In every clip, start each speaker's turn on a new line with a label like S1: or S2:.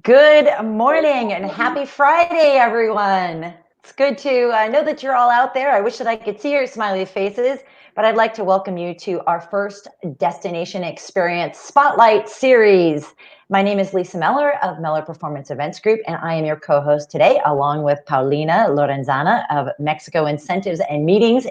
S1: Good morning and happy Friday, everyone. It's good to know that you're all out there. I wish that I could see your smiley faces, but I'd like to welcome you to our first Destination Experience Spotlight Series. My name is Lisa Meller of Meller Performance Events Group, and I am your co-host today, along with Paulina Lorenzana of Mexico Incentives and Meetings,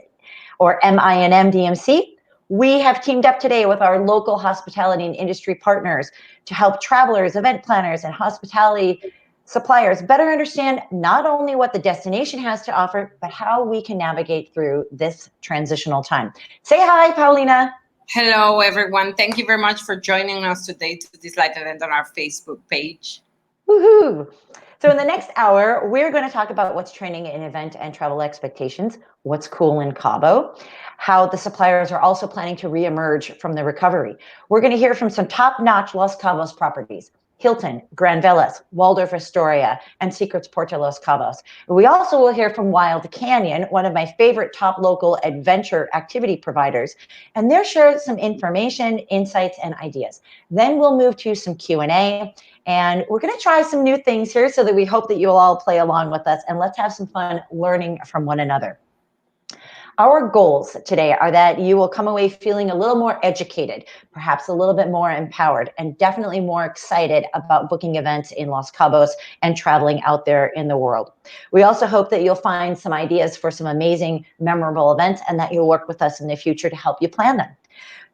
S1: or MINM DMC. We have teamed up today with our local hospitality and industry partners to help travelers, event planners, and hospitality suppliers better understand not only what the destination has to offer, but how we can navigate through this transitional time. Say hi, Paulina.
S2: Hello, everyone. Thank you very much for joining us today to this live event on our Facebook page.
S1: Woohoo! So in the next hour, we're going to talk about what's trending in event and travel expectations, what's cool in Cabo, how the suppliers are also planning to reemerge from the recovery. We're going to hear from some top-notch Los Cabos properties, Hilton, Gran Velas, Waldorf Astoria, and Secrets Puerto Los Cabos. We also will hear from Wild Canyon, one of my favorite top local adventure activity providers, and they'll share some information, insights, and ideas. Then we'll move to some Q&A, and we're going to try some new things here so that we hope that you'll all play along with us, and let's have some fun learning from one another. Our goals today are that you will come away feeling a little more educated, perhaps a little bit more empowered, and definitely more excited about booking events in Los Cabos and traveling out there in the world. We also hope that you'll find some ideas for some amazing, memorable events and that you'll work with us in the future to help you plan them.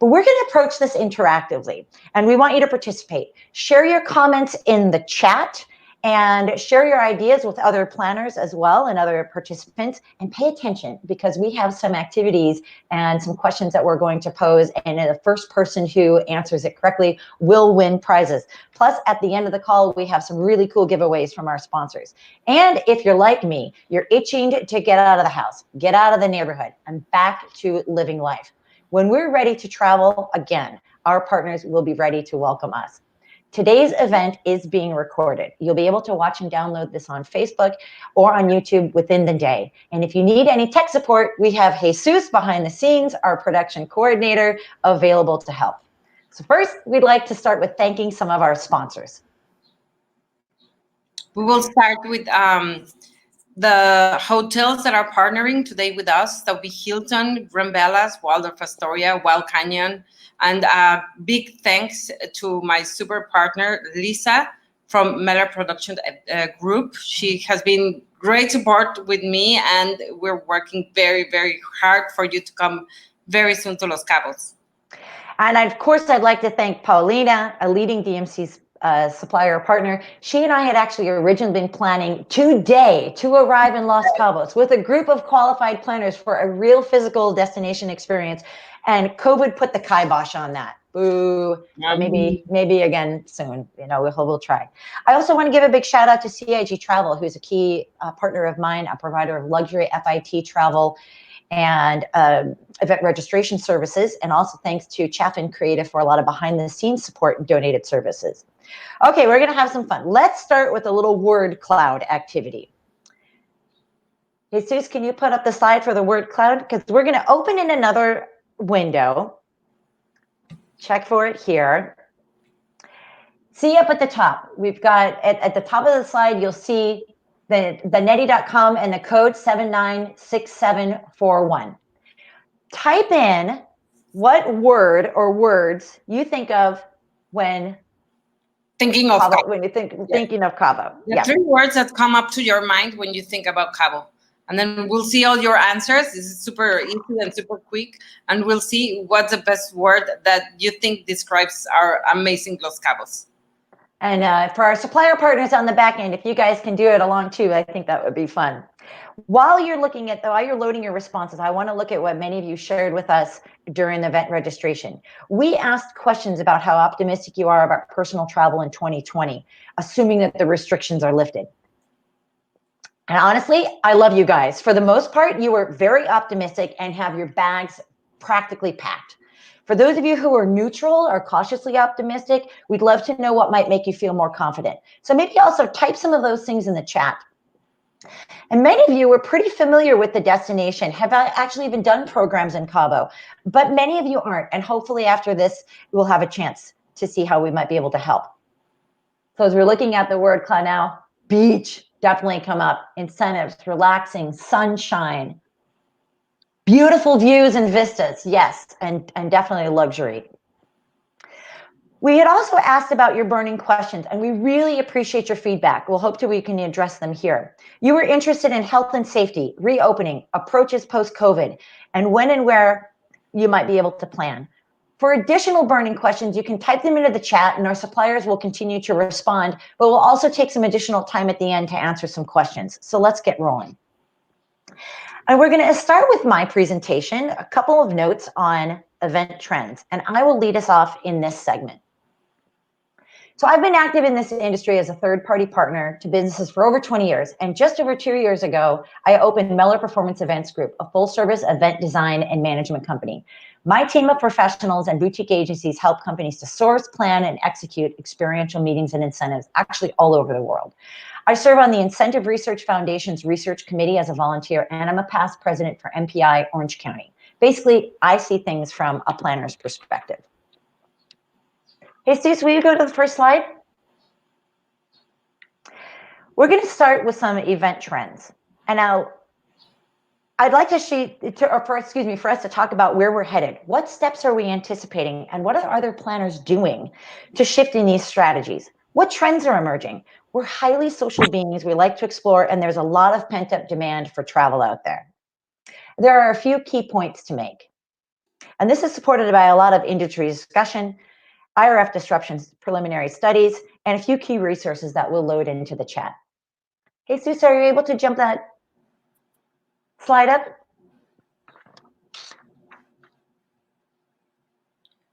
S1: But we're going to approach this interactively, and we want you to participate. Share your comments in the chat and share your ideas with other planners as well and other participants, and pay attention because we have some activities and some questions that we're going to pose, and the first person who answers it correctly will win prizes. Plus, at the end of the call, we have some really cool giveaways from our sponsors. And if you're like me, you're itching to get out of the house, get out of the neighborhood, and back to living life. When we're ready to travel again, our partners will be ready to welcome us. Today's event is being recorded. You'll be able to watch and download this on Facebook or on YouTube within the day. And if you need any tech support, we have Jesus behind the scenes, our production coordinator, available to help. So first, we'd like to start with thanking some of our sponsors.
S2: We will start with the hotels that are partnering today with us. That will be Hilton, Gran Velas, Waldorf Astoria, Wild Canyon. And big thanks to my super partner, Lisa, from Meller Production Group. She has been great support with me, and we're working very, very hard for you to come very soon to Los Cabos.
S1: And of course, I'd like to thank Paulina, a leading DMC supplier partner. She and I had actually originally been planning today to arrive in Los Cabos with a group of qualified planners for a real physical destination experience. And COVID put the kibosh on that. Boo. But maybe again soon. You know, we'll try. I also want to give a big shout out to CIG Travel, who's a key partner of mine, a provider of luxury FIT travel and event registration services. And also thanks to Chaffin Creative for a lot of behind the scenes support and donated services. Okay, we're going to have some fun. Let's start with a little word cloud activity. Jesus, can you put up the slide for the word cloud? Because we're going to open in another window. Check for it here. See up at the top, we've got at the top of the slide, you'll see the neti.com and the code 796741. Type in what word or words you think of when
S2: thinking of Cabo.
S1: When you thinking of Cabo.
S2: The 3 words that come up to your mind when you think about Cabo. And then we'll see all your answers. This is super easy and super quick. And we'll see what's the best word that you think describes our amazing Los Cabos.
S1: And for our supplier partners on the back end, if you guys can do it along too, I think that would be fun. While you're loading your responses, I want to look at what many of you shared with us during the event registration. We asked questions about how optimistic you are about personal travel in 2020, assuming that the restrictions are lifted. And honestly, I love you guys. For the most part, you were very optimistic and have your bags practically packed. For those of you who are neutral or cautiously optimistic, we'd love to know what might make you feel more confident. So maybe also type some of those things in the chat. And many of you are pretty familiar with the destination, have actually even done programs in Cabo, but many of you aren't. And hopefully after this, we'll have a chance to see how we might be able to help. So as we're looking at the word cloud now, beach definitely come up. Incentives, relaxing, sunshine, beautiful views and vistas, yes, and definitely luxury. We had also asked about your burning questions, and we really appreciate your feedback. We'll hope we can address them here. You were interested in health and safety, reopening, approaches post-COVID, and when and where you might be able to plan. For additional burning questions, you can type them into the chat and our suppliers will continue to respond, but we'll also take some additional time at the end to answer some questions. So let's get rolling. And we're going to start with my presentation, a couple of notes on event trends, and I will lead us off in this segment. So I've been active in this industry as a third-party partner to businesses for over 20 years. And just over 2 years ago, I opened Meller Performance Events Group, a full-service event design and management company. My team of professionals and boutique agencies help companies to source, plan, and execute experiential meetings and incentives, actually all over the world. I serve on the Incentive Research Foundation's Research Committee as a volunteer, and I'm a past president for MPI Orange County. Basically, I see things from a planner's perspective. Hey, Jesus, will you go to the first slide? We're going to start with some event trends. And now I'd like for us to talk about where we're headed. What steps are we anticipating and what are other planners doing to shift in these strategies? What trends are emerging? We're highly social beings. We like to explore, and there's a lot of pent-up demand for travel out there. There are a few key points to make. And this is supported by a lot of industry discussion, IRF disruptions, preliminary studies, and a few key resources that we'll load into the chat. Hey, Jesus, are you able to jump that slide up?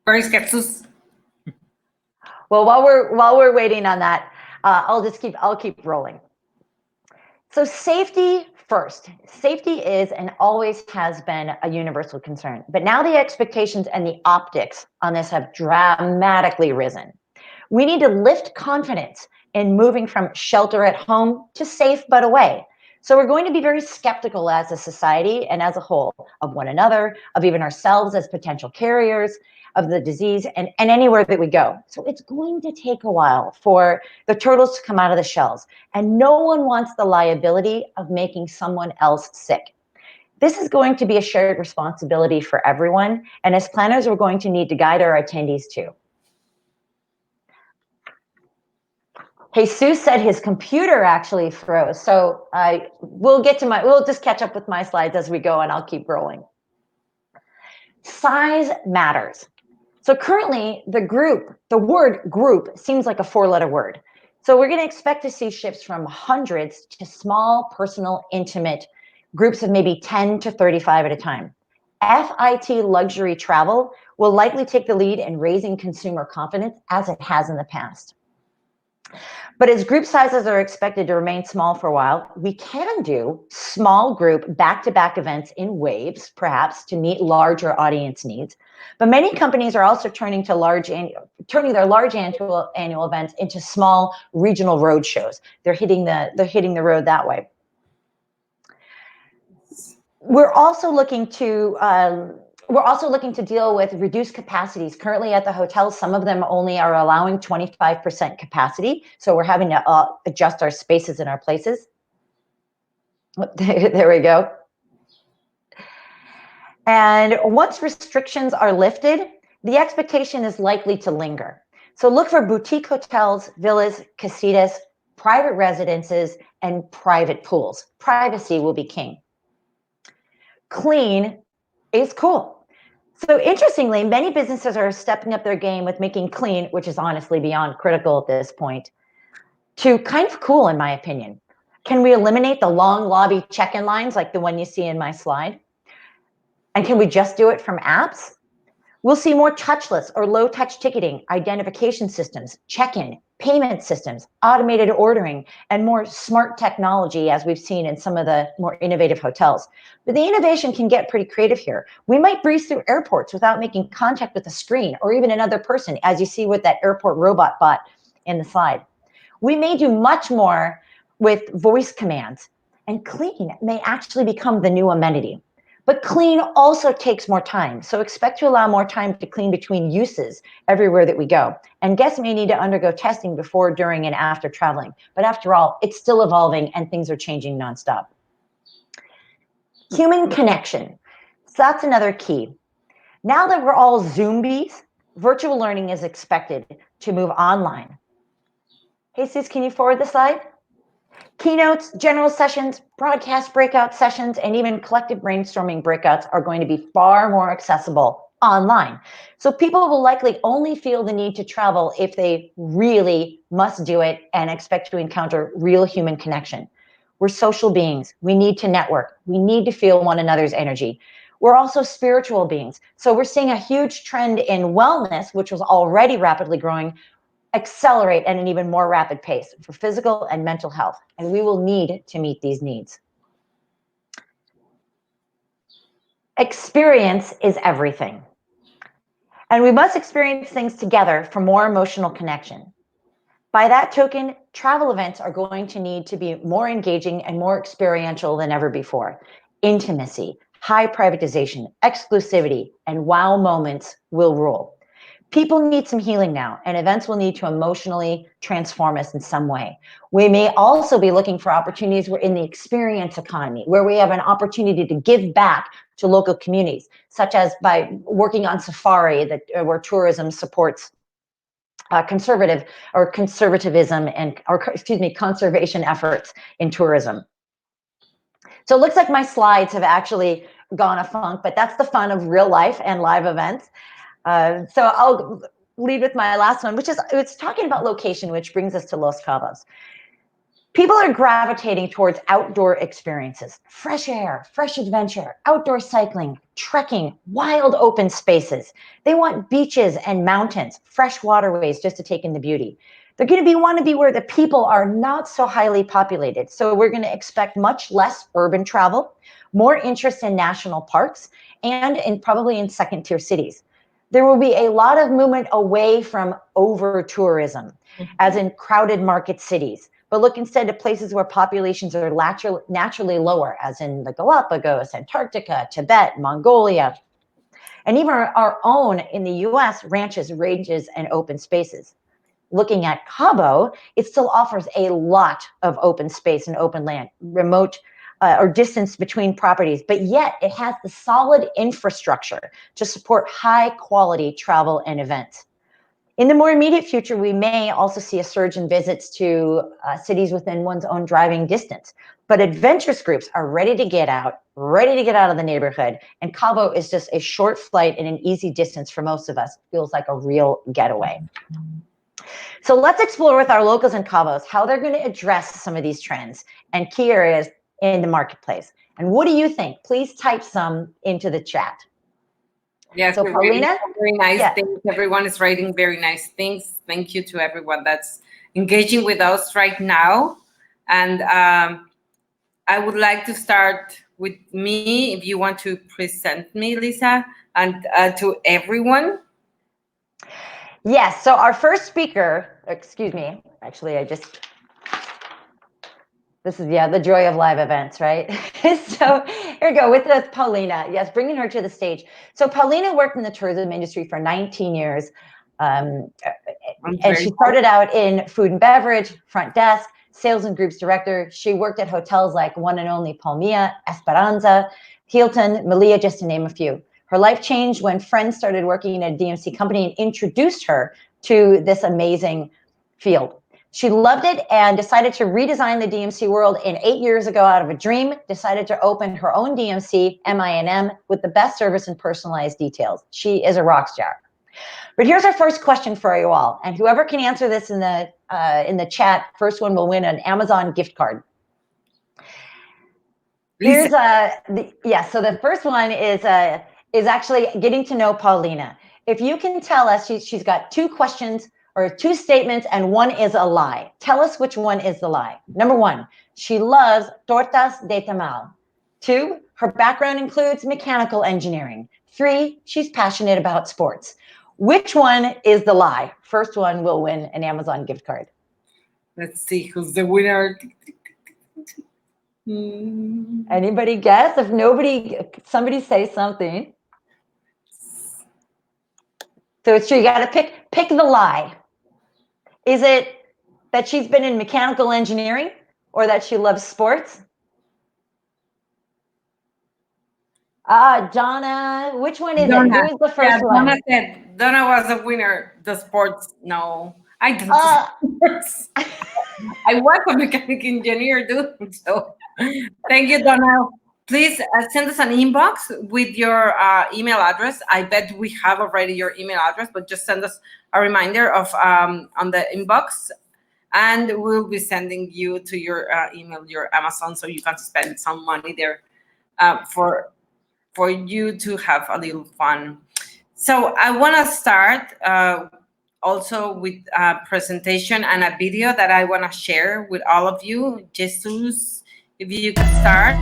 S2: Where is Jesus?
S1: Well, while we're waiting on that, I'll keep rolling. So safety first. Safety is and always has been a universal concern, but now the expectations and the optics on this have dramatically risen. We need to lift confidence in moving from shelter at home to safe but away. So we're going to be very skeptical as a society and as a whole of one another, of even ourselves as potential carriers of the disease and anywhere that we go. So it's going to take a while for the turtles to come out of the shells, and no one wants the liability of making someone else sick. This is going to be a shared responsibility for everyone, and as planners, we're going to need to guide our attendees too. Jesus said his computer actually froze, so we'll just catch up with my slides as we go, and I'll keep rolling. Size matters. So currently, the word group seems like a four-letter word. So we're going to expect to see shifts from hundreds to small, personal, intimate groups of maybe 10 to 35 at a time. FIT luxury travel will likely take the lead in raising consumer confidence as it has in the past. But as group sizes are expected to remain small for a while, we can do small group back-to-back events in waves, perhaps, to meet larger audience needs. But many companies are also turning their large annual events into small regional road shows. They're hitting the road that way. We're also looking to deal with reduced capacities. Currently at the hotels, some of them only are allowing 25% capacity. So we're having to adjust our spaces in our places. There we go. And once restrictions are lifted, the expectation is likely to linger. So look for boutique hotels, villas, casitas, private residences, and private pools. Privacy will be king. Clean is cool. So interestingly, many businesses are stepping up their game with making clean, which is honestly beyond critical at this point, to kind of cool, in my opinion. Can we eliminate the long lobby check-in lines like the one you see in my slide? And can we just do it from apps? We'll see more touchless or low-touch ticketing, identification systems, check-in, payment systems, automated ordering, and more smart technology, as we've seen in some of the more innovative hotels. But the innovation can get pretty creative here. We might breeze through airports without making contact with the screen or even another person, as you see with that airport robot bot in the slide. We may do much more with voice commands, and clean may actually become the new amenity. But clean also takes more time. So expect to allow more time to clean between uses everywhere that we go. And guests may need to undergo testing before, during, and after traveling. But after all, it's still evolving and things are changing nonstop. Human connection. So that's another key. Now that we're all Zombies, virtual learning is expected to move online. Jesus, can you forward the slide? Keynotes, general sessions, broadcast breakout sessions, and even collective brainstorming breakouts are going to be far more accessible online. So people will likely only feel the need to travel if they really must do it and expect to encounter real human connection. We're social beings. We need to network. We need to feel one another's energy. We're also spiritual beings. So we're seeing a huge trend in wellness, which was already rapidly growing, accelerate at an even more rapid pace for physical and mental health. And we will need to meet these needs. Experience is everything. And we must experience things together for more emotional connection. By that token, travel events are going to need to be more engaging and more experiential than ever before. Intimacy, high privatization, exclusivity, and wow moments will rule. People need some healing now, and events will need to emotionally transform us in some way. We may also be looking for opportunities in the experience economy, where we have an opportunity to give back to local communities, such as by working on safari, where tourism supports conservatism and conservation efforts in tourism. So it looks like my slides have actually gone a funk, but that's the fun of real life and live events. So I'll lead with my last one, which is it's talking about location, which brings us to Los Cabos. People are gravitating towards outdoor experiences, fresh air, fresh adventure, outdoor cycling, trekking, wild open spaces. They want beaches and mountains, fresh waterways just to take in the beauty. They're going to want to be where the people are not so highly populated. So we're going to expect much less urban travel, more interest in national parks, and probably in second-tier cities. There will be a lot of movement away from over-tourism, as in crowded market cities, but look instead at places where populations are naturally lower, as in the Galapagos, Antarctica, Tibet, Mongolia, and even our own in the US, ranches, ranges, and open spaces. Looking at Cabo, it still offers a lot of open space and open land, remote or distance between properties, but yet it has the solid infrastructure to support high quality travel and events. In the more immediate future, we may also see a surge in visits to cities within one's own driving distance. But adventurous groups are ready to get out of the neighborhood. And Cabo is just a short flight and an easy distance for most of us. Feels like a real getaway. So let's explore with our locals in Cabos how they're going to address some of these trends and key areas in the marketplace. And what do you think? Please type some into the chat.
S2: Yes,
S1: so Paulina,
S2: very nice things. Everyone is writing very nice things. Thank you to everyone that's engaging with us right now. And I would like to start with me, if you want to present me, Lisa, and to everyone.
S1: Yes, so our first speaker, excuse me, actually this is, the joy of live events, right? So here we go with Paulina. Yes, bringing her to the stage. So Paulina worked in the tourism industry for 19 years. And she started out in food and beverage, front desk, sales and groups director. She worked at hotels like One and Only Palmilla, Esperanza, Hilton, Melia, just to name a few. Her life changed when friends started working at a DMC company and introduced her to this amazing field. She loved it and decided to redesign the DMC world. And 8 years ago, out of a dream, decided to open her own DMC, MINM, with the best service and personalized details. She is a rock star. But here's our first question for you all. And whoever can answer this in the chat, first one will win an Amazon gift card. Here's so the first one is actually getting to know Paulina. If you can tell us, she's got two questions or two statements and one is a lie. Tell us which one is the lie. Number one, she loves tortas de tamal. 2, her background includes mechanical engineering. 3, she's passionate about sports. Which one is the lie? First one will win an Amazon gift card.
S2: Let's see who's the winner.
S1: Anybody guess? If nobody, somebody say something. So it's true. You got to pick the lie. Is it that she's been in mechanical engineering or that she loves sports? Donna, which one is it? Who is the first one?
S2: Donna said Donna was the winner. The sports, no. I don't do sports. I was a mechanic engineer, dude. So thank you, Donna. Please send us an inbox with your email address. I bet we have already your email address, but just send us a reminder of on the inbox, and we'll be sending you to your email, your Amazon, so you can spend some money there for you to have a little fun. So I want to start also with a presentation and a video that I want to share with all of you. Jesus, if you could start.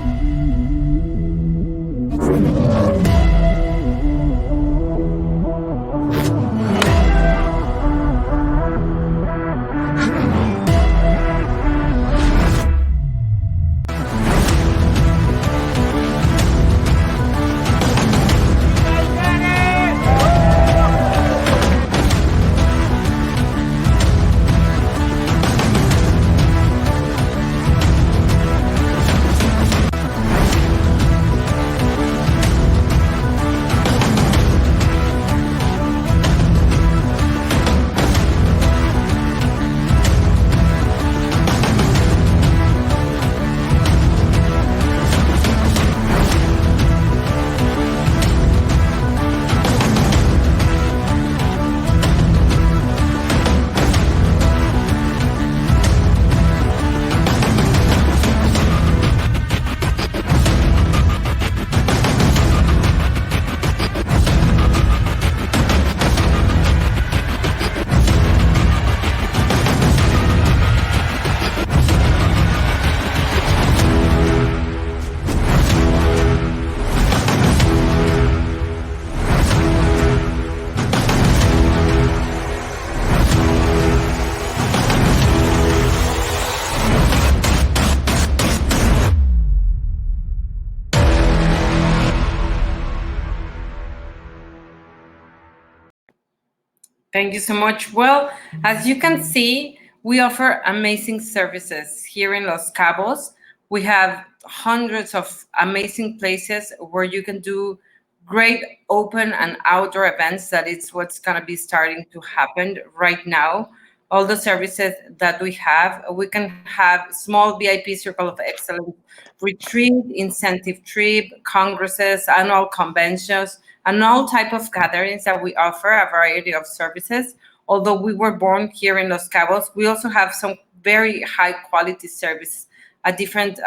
S2: Thank you so much. Well, as you can see, we offer amazing services here in Los Cabos. We have hundreds of amazing places where you can do great open and outdoor events. That is what's going to be starting to happen right now. All the services that we can have small VIP Circle of Excellence retreat, incentive trip, congresses, annual conventions, and all type of gatherings that we offer a variety of services. Although we were born here in Los Cabos, we also have some very high quality service at different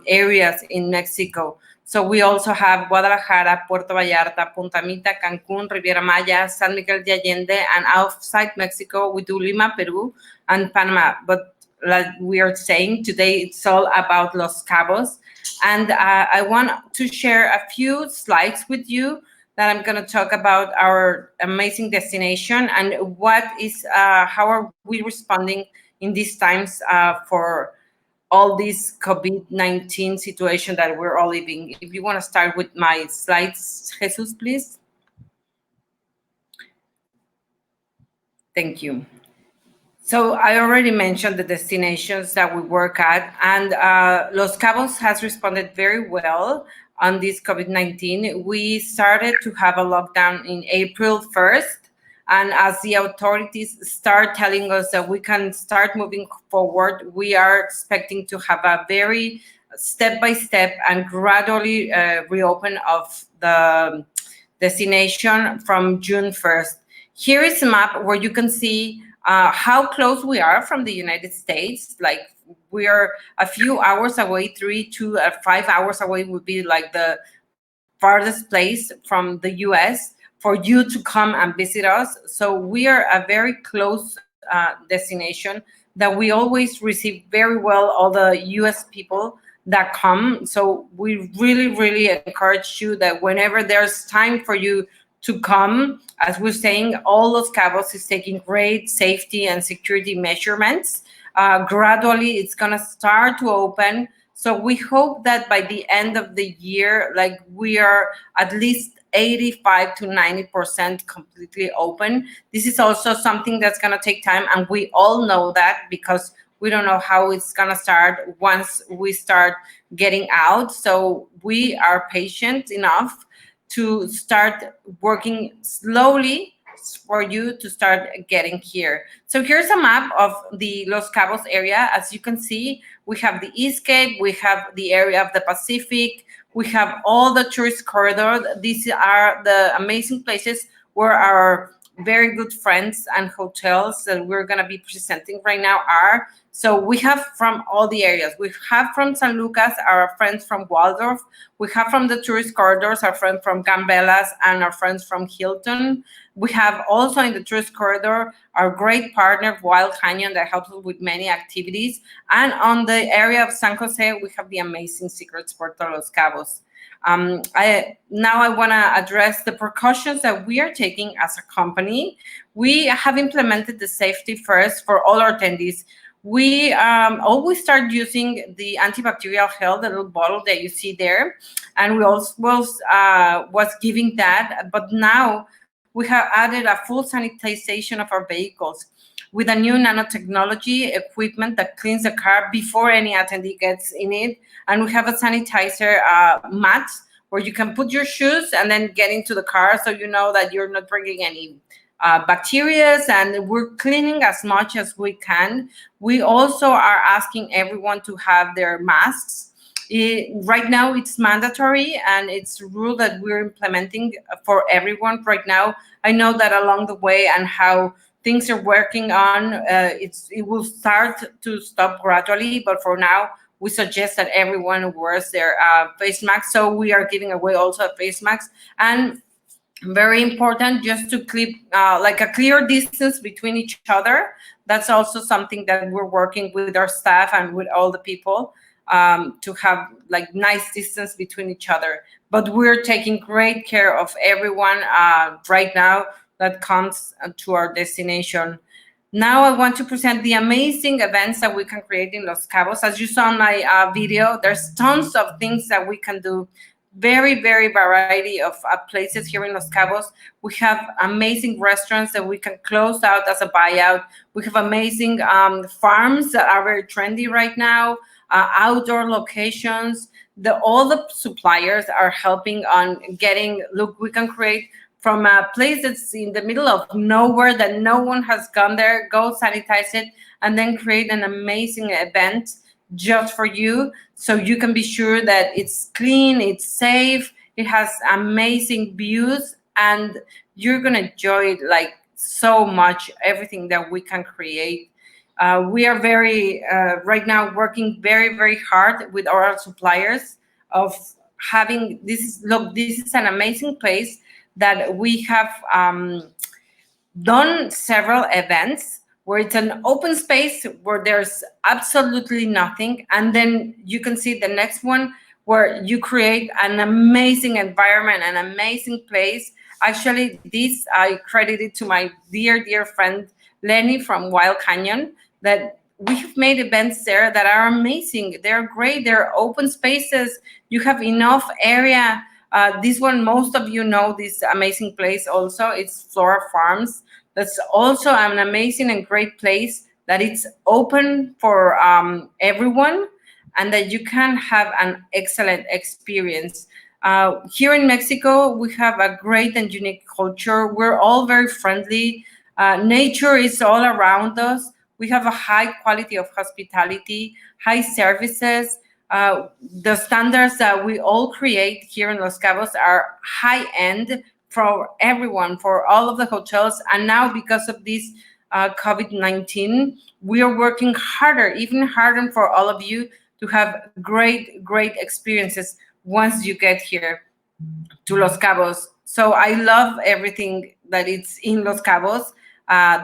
S2: areas in Mexico. So we also have Guadalajara, Puerto Vallarta, Punta Mita, Cancun, Riviera Maya, San Miguel de Allende, and outside Mexico, we do Lima, Peru, and Panama. But like we are saying, today it's all about Los Cabos. And I want to share a few slides with you that I'm going to talk about our amazing destination and what is, how are we responding in these times for all this COVID-19 situation that we're all living. If you want to start with my slides, Jesus, please. Thank you. So I already mentioned the destinations that we work at, and Los Cabos has responded very well on this COVID-19. We started to have a lockdown in April 1st, and as the authorities start telling us that we can start moving forward, we are expecting to have a very step-by-step and gradually reopen of the destination from June 1st. Here is a map where you can see how close we are from the United States. Like we are a few hours away, 3 to 5 hours away would be like the farthest place from the US for you to come and visit us. So we are a very close destination that we always receive very well all the US people that come. So we really, really encourage you that whenever there's time for you to come, as we're saying, all Los Cabos is taking great safety and security measurements. Gradually, it's going to start to open. So we hope that by the end of the year, like we are at least 85 to 90% completely open. This is also something that's going to take time, and we all know that because we don't know how it's going to start once we start getting out. So we are patient enough to start working slowly for you to start getting here. So here's a map of the Los Cabos area. As you can see, we have the East Cape, we have the area of the Pacific, we have all the tourist corridors. These are the amazing places where our very good friends and hotels that we're going to be presenting right now are. So we have from all the areas. We have from San Lucas, our friends from Waldorf. We have from the tourist corridors, our friends from Gambelas and our friends from Hilton. We have also in the tourist corridor our great partner, Wild Canyon, that helps us with many activities. And on the area of San Jose, we have the amazing Secrets Puerto Los Cabos. I want to address the precautions that we are taking as a company. We have implemented the safety first for all our attendees. We always start using the antibacterial gel, the little bottle that you see there, and we also was giving that. But now we have added a full sanitization of our vehicles with a new nanotechnology equipment that cleans the car before any attendee gets in it. And we have a sanitizer mat where you can put your shoes and then get into the car, so you know that you're not bringing any bacteria, and we're cleaning as much as we can. We also are asking everyone to have their masks. Right now it's mandatory, and it's a rule that we're implementing for everyone right now. I know that along the way and how things are working on, it will start to stop gradually, but for now we suggest that everyone wears their face mask. So we are giving away also a face mask, and very important just to keep like a clear distance between each other. That's also something that we're working with our staff and with all the people to have like nice distance between each other. But we're taking great care of everyone right now that comes to our destination. Now I want to present the amazing events that we can create in Los Cabos. As you saw in my video, there's tons of things that we can do. Very, very variety of places here in Los Cabos. We have amazing restaurants that we can close out as a buyout. We have amazing farms that are very trendy right now, outdoor locations. All the suppliers are helping on getting, look, we can create from a place that's in the middle of nowhere that no one has gone there, go sanitize it, and then create an amazing event just for you, so you can be sure that it's clean, it's safe, it has amazing views, and you're gonna enjoy it like so much, everything that we can create. We are very right now working very, very hard with our suppliers of having this. Look, this is an amazing place that we have done several events where it's an open space where there's absolutely nothing. And then you can see the next one where you create an amazing environment, an amazing place. Actually, this I credited to my dear, dear friend, Lenny from Wild Canyon, that we have made events there that are amazing. They're great. They're open spaces. You have enough area. This one, most of you know this amazing place also. It's Flora Farms. That's also an amazing and great place that it's open for everyone, and that you can have an excellent experience. Here in Mexico, we have a great and unique culture. We're all very friendly. Nature is all around us. We have a high quality of hospitality, high services. The standards that we all create here in Los Cabos are high end for everyone, for all of the hotels. And now because of this COVID-19, we are working harder, even harder for all of you to have great, great experiences once you get here to Los Cabos. So I love everything that it's in Los Cabos,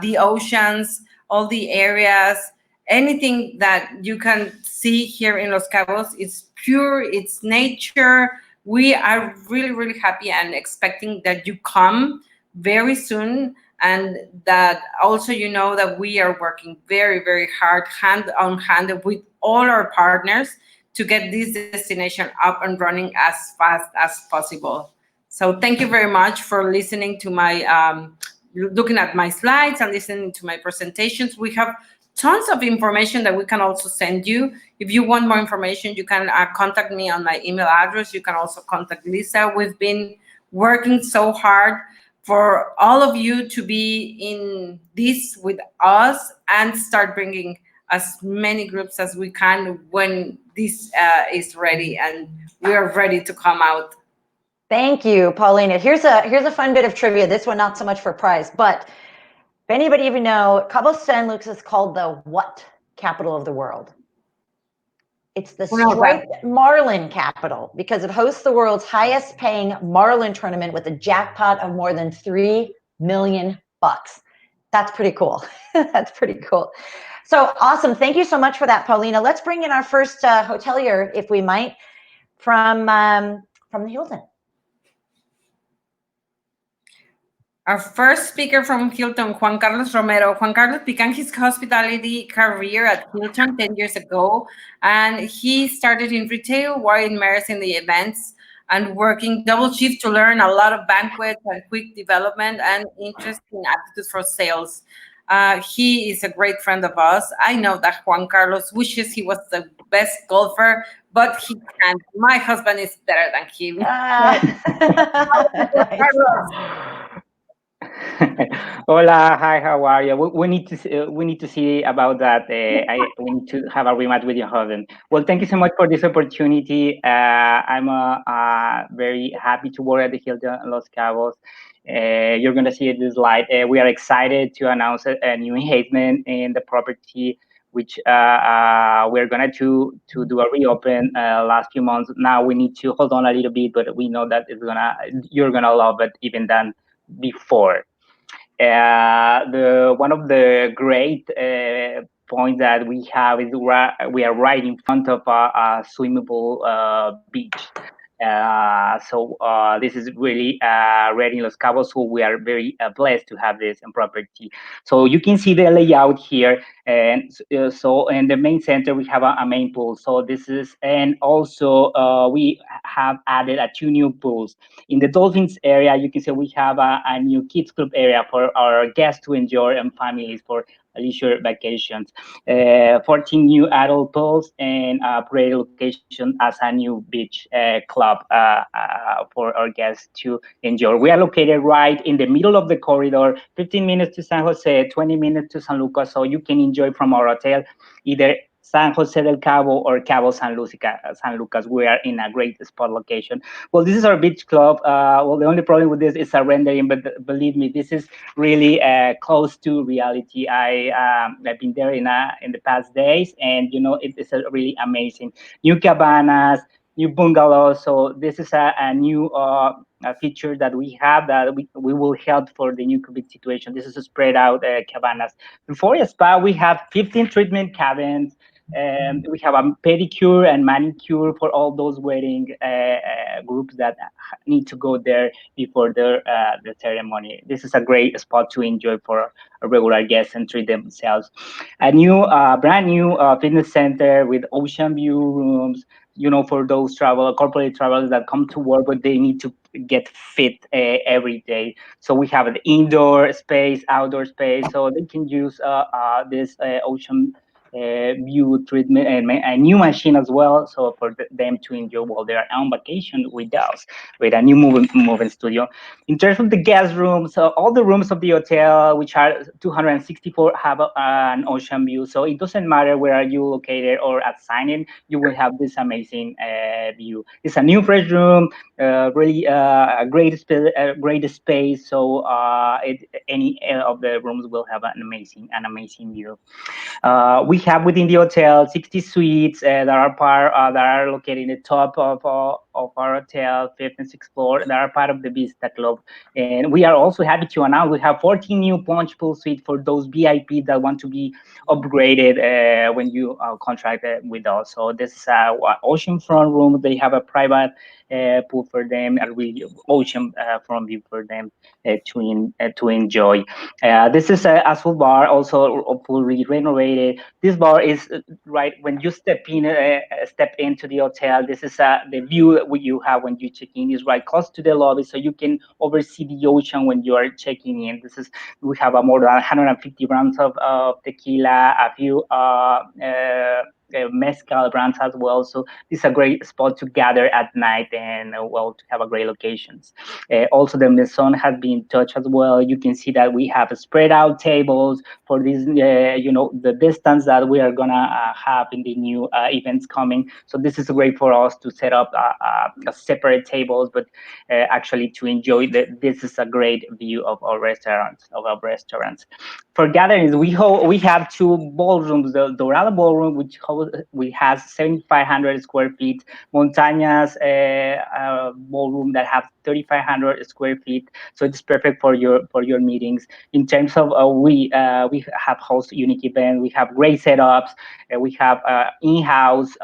S2: the oceans, all the areas, anything that you can see here in Los Cabos. It's pure, it's nature. We are really, really happy and expecting that you come very soon, and that also you know that we are working very, very hard, hand on hand with all our partners to get this destination up and running as fast as possible. So thank you very much for listening to my looking at my slides and listening to my presentations. We have tons of information that we can also send you. If you want more information, you can contact me on my email address. You can also contact Lisa. We've been working so hard for all of you to be in this with us and start bringing as many groups as we can when this is ready and we are ready to come out.
S1: Thank you, Paulina. Here's a fun bit of trivia. This one not so much for prize, but if anybody even know, Cabo San Lucas is called the what capital of the world? It's the striped marlin capital because it hosts the world's highest paying marlin tournament with a jackpot of more than $3 million. That's pretty cool. That's pretty cool. So awesome. Thank you so much for that, Paulina. Let's bring in our first hotelier, if we might, from the Hilton.
S2: Our first speaker from Hilton, Juan Carlos Romero. Juan Carlos began his hospitality career at Hilton 10 years ago, and he started in retail while immersed in the events and working double shift to learn a lot of banquets and quick development and interesting aptitude for sales. He is a great friend of us. I know that Juan Carlos wishes he was the best golfer, but he can't. My husband is better than him.
S3: Hola, hi, how are you? We need to see about that. We need to have a rematch with your husband. Well, thank you so much for this opportunity. I'm very happy to work at the Hilton Los Cabos. You're gonna see this slide. We are excited to announce a new enhancement in the property, which we're gonna do a reopen last few months. Now we need to hold on a little bit, but we know that you're gonna love it even than before. One of the great points that we have is we are right in front of a swimming pool beach. So this is really ready in Los Cabos, so we are very blessed to have this in property. So you can see the layout here, and so in the main center we have a main pool. So this is, and also we have added two new pools. In the dolphins area, you can see we have a new kids club area for our guests to enjoy and families for leisure vacations. 14 new adult pools and upgraded location as a new beach club for our guests to enjoy. We are located right in the middle of the corridor, 15 minutes to San Jose, 20 minutes to San Lucas, so you can enjoy from our hotel either San Jose del Cabo or Cabo San Lucas. We are in a great spot location. Well, this is our beach club. Well, the only problem with this is a rendering, but believe me, this is really close to reality. I've been there in the past days, and you know it is really amazing. New cabanas, new bungalows. So this is a new feature that we have that we will help for the new COVID situation. This is a spread out cabanas. Before a spa, we have 15 treatment cabins. We have a pedicure and manicure for all those wedding groups that need to go there before the ceremony. This is a great spot to enjoy for regular guests and treat themselves. A new, brand new fitness center with ocean view rooms. You know, for those corporate travelers that come to work, but they need to get fit every day. So we have an indoor space, outdoor space, so they can use this ocean view treatment and a new machine as well, so for them to enjoy while they're on vacation with us, with a new moving studio. In terms of the guest rooms, so all the rooms of the hotel, which are 264, have an ocean view, so it doesn't matter where are you located or at sign-in, you will have this amazing view. It's a new fresh room, really a great space, so any of the rooms will have an amazing view. We have within the hotel 60 suites that are located in the top of our hotel, Fitness Explore, that are part of the Vista Club. And we are also happy to announce we have 14 new plunge pool suites for those VIP that want to be upgraded when you contract with us. So this is an oceanfront room. They have a private pool for them, a really ocean front view for them to enjoy. This is a full bar, also fully renovated. This bar is right when you step into the hotel. This is the view that you have when you check in is right close to the lobby, so you can oversee the ocean when you are checking in. We have a more than 150 brands of tequila, a few mezcal brands as well. So this is a great spot to gather at night and well, to have a great locations. Also, the maison has been touched as well. You can see that we have spread out tables for this, the distance that we are gonna have in the new events coming. So this is great for us to set up a separate tables, but actually to enjoy this is a great view of our restaurants. For gatherings, we have two ballrooms: the Dorado Ballroom, which has 7,500 square feet; Montañas Ballroom that have 3,500 square feet. So it's perfect for your meetings. In terms of we have host unique events, we have great setups, we have in-house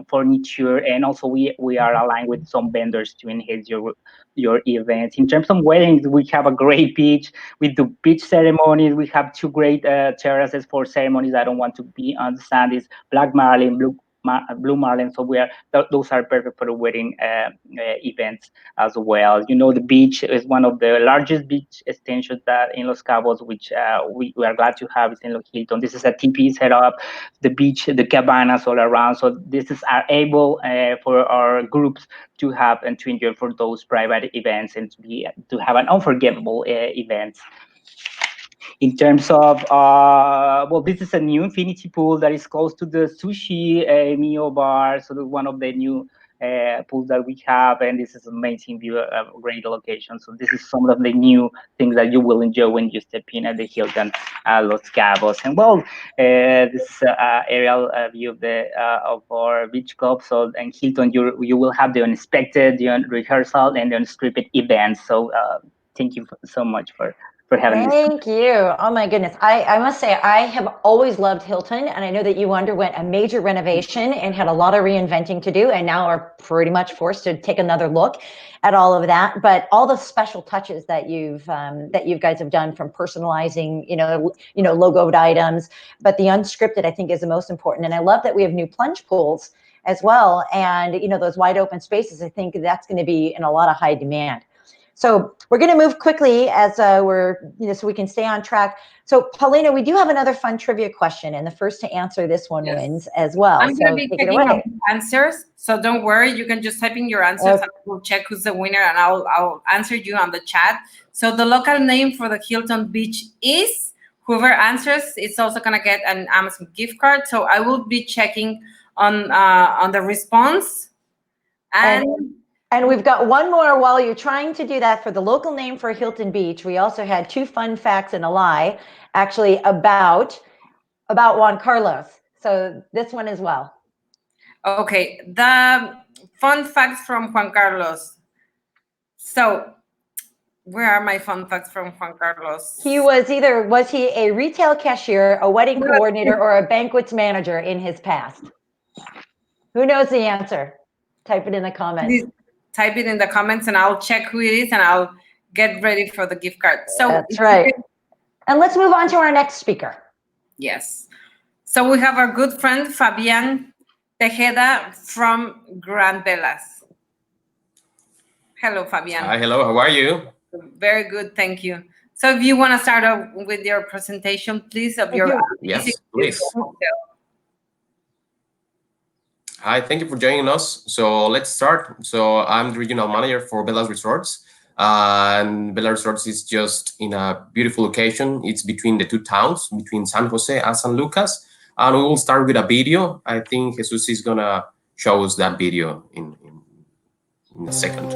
S3: furniture, and also we are aligned with some vendors to enhance your events. In terms of weddings, we have a great beach. We do beach ceremonies. We have two great terraces for ceremonies that don't want to be on the sand. Is Black Marlin, Blue Marlin. So those are perfect for the wedding events as well. The beach is one of the largest beach extensions that in Los Cabos, which we are glad to have. It's in Los Hilton. This is a TP setup, the beach, the cabanas all around. So this is able for our groups to have and to enjoy for those private events and to have an unforgettable events. In terms of, this is a new infinity pool that is close to the Sushi Mio bar. So one of the new pools that we have, and this is an amazing view, a great location. So this is some of the new things that you will enjoy when you step in at the Hilton Los Cabos. And this is an aerial view of our beach club. So in Hilton, you will have the unexpected, the rehearsal, and the unscripted events. So thank you so much for having me.
S1: Thank you. Oh my goodness. I must say, I have always loved Hilton, and I know that you underwent a major renovation and had a lot of reinventing to do, and now are pretty much forced to take another look at all of that. But all the special touches that you guys have done, from personalizing, logoed items, but the unscripted, I think, is the most important. And I love that we have new plunge pools as well, and those wide open spaces. I think that's going to be in a lot of high demand. So we're going to move quickly as so we can stay on track. So Paulina, we do have another fun trivia question, and the first to answer this one wins as well.
S2: I'm going to be checking answers, so don't worry. You can just type in your answers, and we'll check who's the winner, and I'll answer you on the chat. So the local name for the Hilton Beach is, whoever answers, it's also going to get an Amazon gift card. So I will be checking on the response.
S1: And we've got one more while you're trying to do that. For the local name for Hilton Beach, we also had two fun facts and a lie, actually, about Juan Carlos. So this one as well.
S2: Okay, the fun facts from Juan Carlos. So where are my fun facts from Juan Carlos?
S1: Was he a retail cashier, a wedding coordinator, or a banquets manager in his past? Who knows the answer? Type it in the comments.
S2: Please type it in the comments, and I'll check who it is, and I'll get ready for the gift card. So
S1: that's right. And let's move on to our next speaker.
S2: Yes. So we have our good friend Fabian Tejeda from Grand Velas. Hello, Fabian.
S4: Hi, hello. How are you?
S2: Very good, thank you. So if you want to start off with your presentation, please, of your
S4: yes, please. Hi, thank you for joining us. So let's start. So I'm the regional manager for Velas Resorts. And Velas Resorts is just in a beautiful location. It's between the two towns, between San Jose and San Lucas. And we will start with a video. I think Jesus is going to show us that video in a second.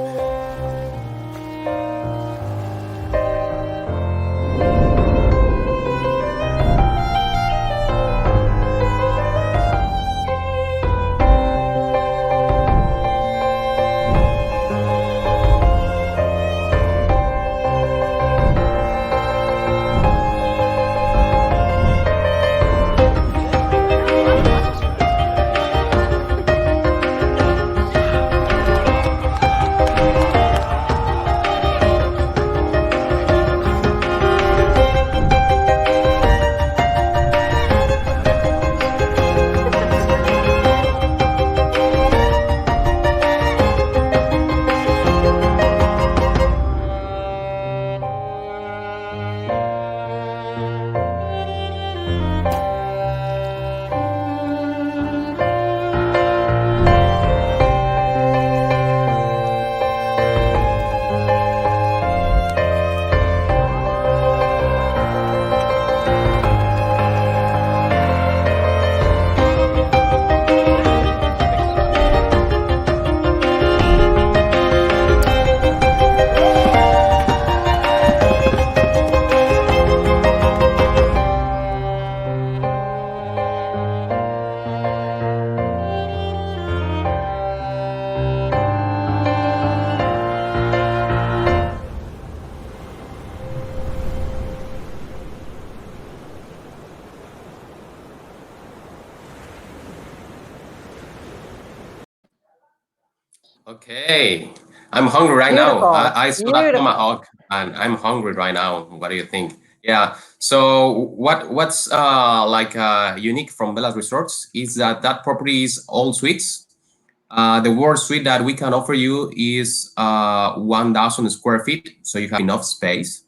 S4: Okay, I'm hungry right now.
S1: Beautiful.
S4: I saw that
S1: Beautiful.
S4: tomahawk, and I'm hungry right now. What do you think? Yeah. So what's unique from Bella's Resorts is that that property is all suites. The worst suite that we can offer you is 1,000 square feet, so you have enough space.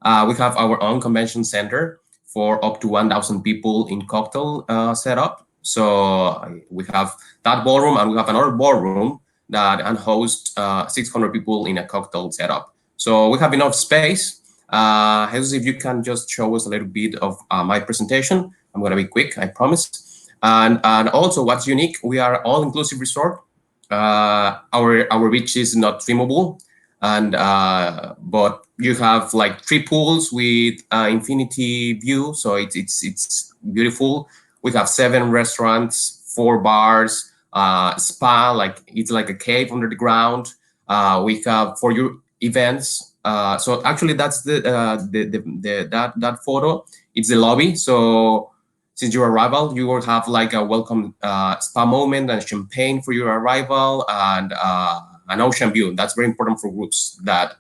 S4: We have our own convention center for up to 1,000 people in cocktail setup. So we have that ballroom, and we have another ballroom that can host 600 people in a cocktail setup. So we have enough space. Jesus, if you can just show us a little bit of my presentation. I'm going to be quick, I promise. And also, what's unique, we are all-inclusive resort. Our beach is not swimmable, and but you have like 3 pools with infinity view, so it's beautiful. We have 7 restaurants, 4 bars, spa, like it's like a cave under the ground. We have for your events. So actually, that's that photo. It's the lobby. So since your arrival, you will have like a welcome spa moment and champagne for your arrival, and an ocean view. That's very important for groups. That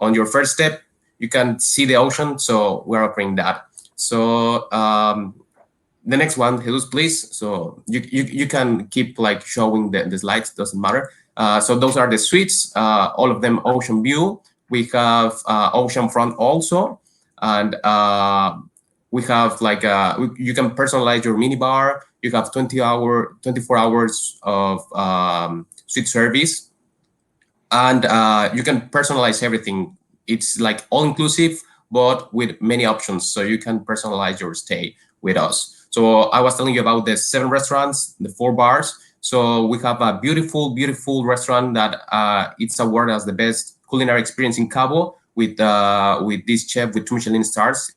S4: on your first step, you can see the ocean. So we're offering that. So the next one, Jesus, please. So you can keep like showing the slides. Doesn't matter. So those are the suites. All of them ocean view. We have ocean front also, and we have like you can personalize your mini bar. You have 24 hours of suite service, and you can personalize everything. It's like all inclusive, but with many options, so you can personalize your stay with us. So I was telling you about the 7 restaurants, the 4 bars. So we have a beautiful restaurant that it's awarded as the best culinary experience in Cabo with this chef with 2 Michelin stars,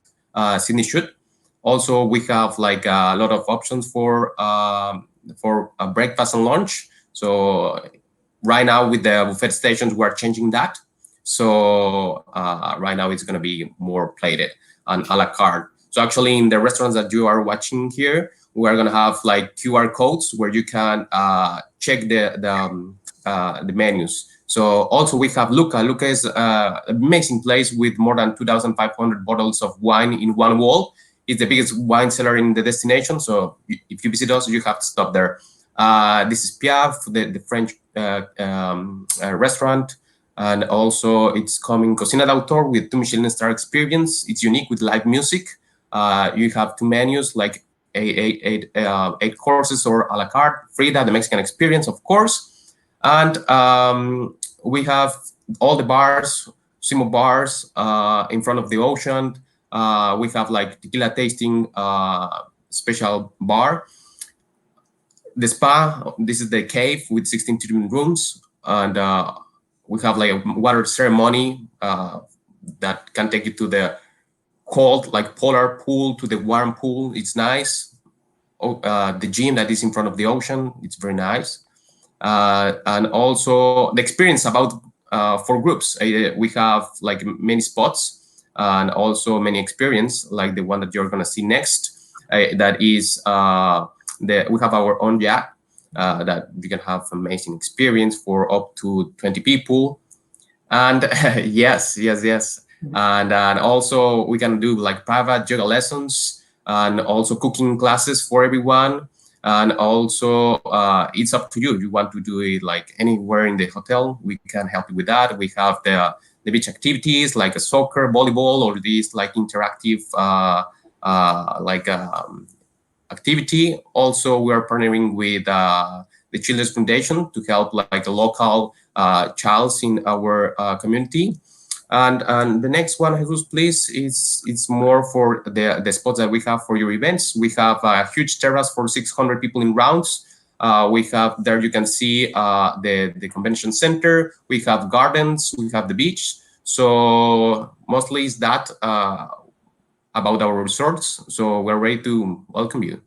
S4: Sydney Shoot. Also, we have like a lot of options for breakfast and lunch. So right now with the buffet stations, we're changing that. So right now it's going to be more plated and a la carte. So actually in the restaurants that you are watching here, we're going to have like QR codes where you can check the menus. So also we have Luca. Luca is an amazing place with more than 2,500 bottles of wine in one wall. It's the biggest wine cellar in the destination. So if you visit us, you have to stop there. This is Piaf, the French restaurant. And also it's coming Cocina d'Autor with 2 Michelin star experience. It's unique with live music. You have 2 menus, like 8 courses or a la carte. Frida, the Mexican experience, of course. And we have all the bars, Simo bars in front of the ocean. We have like tequila tasting special bar. The spa, this is the cave with 16 treatment rooms, and we have like a water ceremony that can take you to the cold, like polar pool, to the warm pool. It's nice. The gym that is in front of the ocean, it's very nice. And also the experience about for groups. We have like many spots and also many experience, like the one that you're gonna see next. That is we have our own yacht that you can have amazing experience for up to 20 people. And yes. And also we can do like private yoga lessons and also cooking classes for everyone. And also it's up to you. You want to do it like anywhere in the hotel, we can help you with that. We have the beach activities like a soccer, volleyball, or these like interactive activity. Also, we are partnering with the Children's Foundation to help like a local childs in our community. And the next one, Jesus, please, it's more for the spots that we have for your events. We have a huge terrace for 600 people in rounds. We have there, you can see the convention center. We have gardens. We have the beach. So mostly is that about our resorts. So we're ready to welcome you.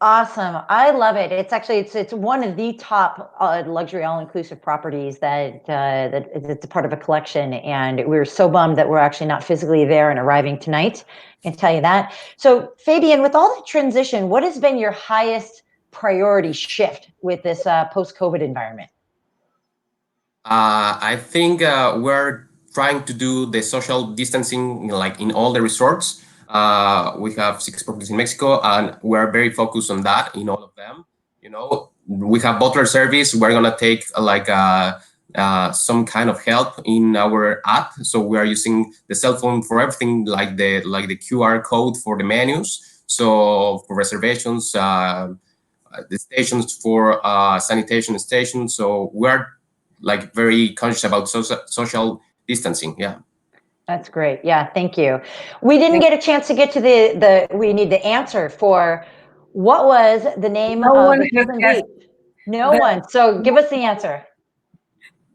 S1: Awesome. I love it. It's actually, it's one of the top luxury all-inclusive properties that it's a part of a collection. And we're so bummed that we're actually not physically there and arriving tonight. I can tell you that. So Fabian, with all the transition, what has been your highest priority shift with this post-COVID environment?
S4: I think we're trying to do the social distancing like in all the resorts. We have 6 properties in Mexico, and we're very focused on that in all of them. You know, we have butler service. We're gonna take some kind of help in our app. So we are using the cell phone for everything, like the QR code for the menus. So for reservations, the stations for sanitation stations. So we're like very conscious about social distancing. Yeah.
S1: That's great. Yeah, thank you. We didn't get a chance to get to we need the answer for what was the name
S2: No
S1: of
S2: one
S1: the
S2: has
S1: Cuban
S2: guessed.
S1: beach? No one. So give us the answer.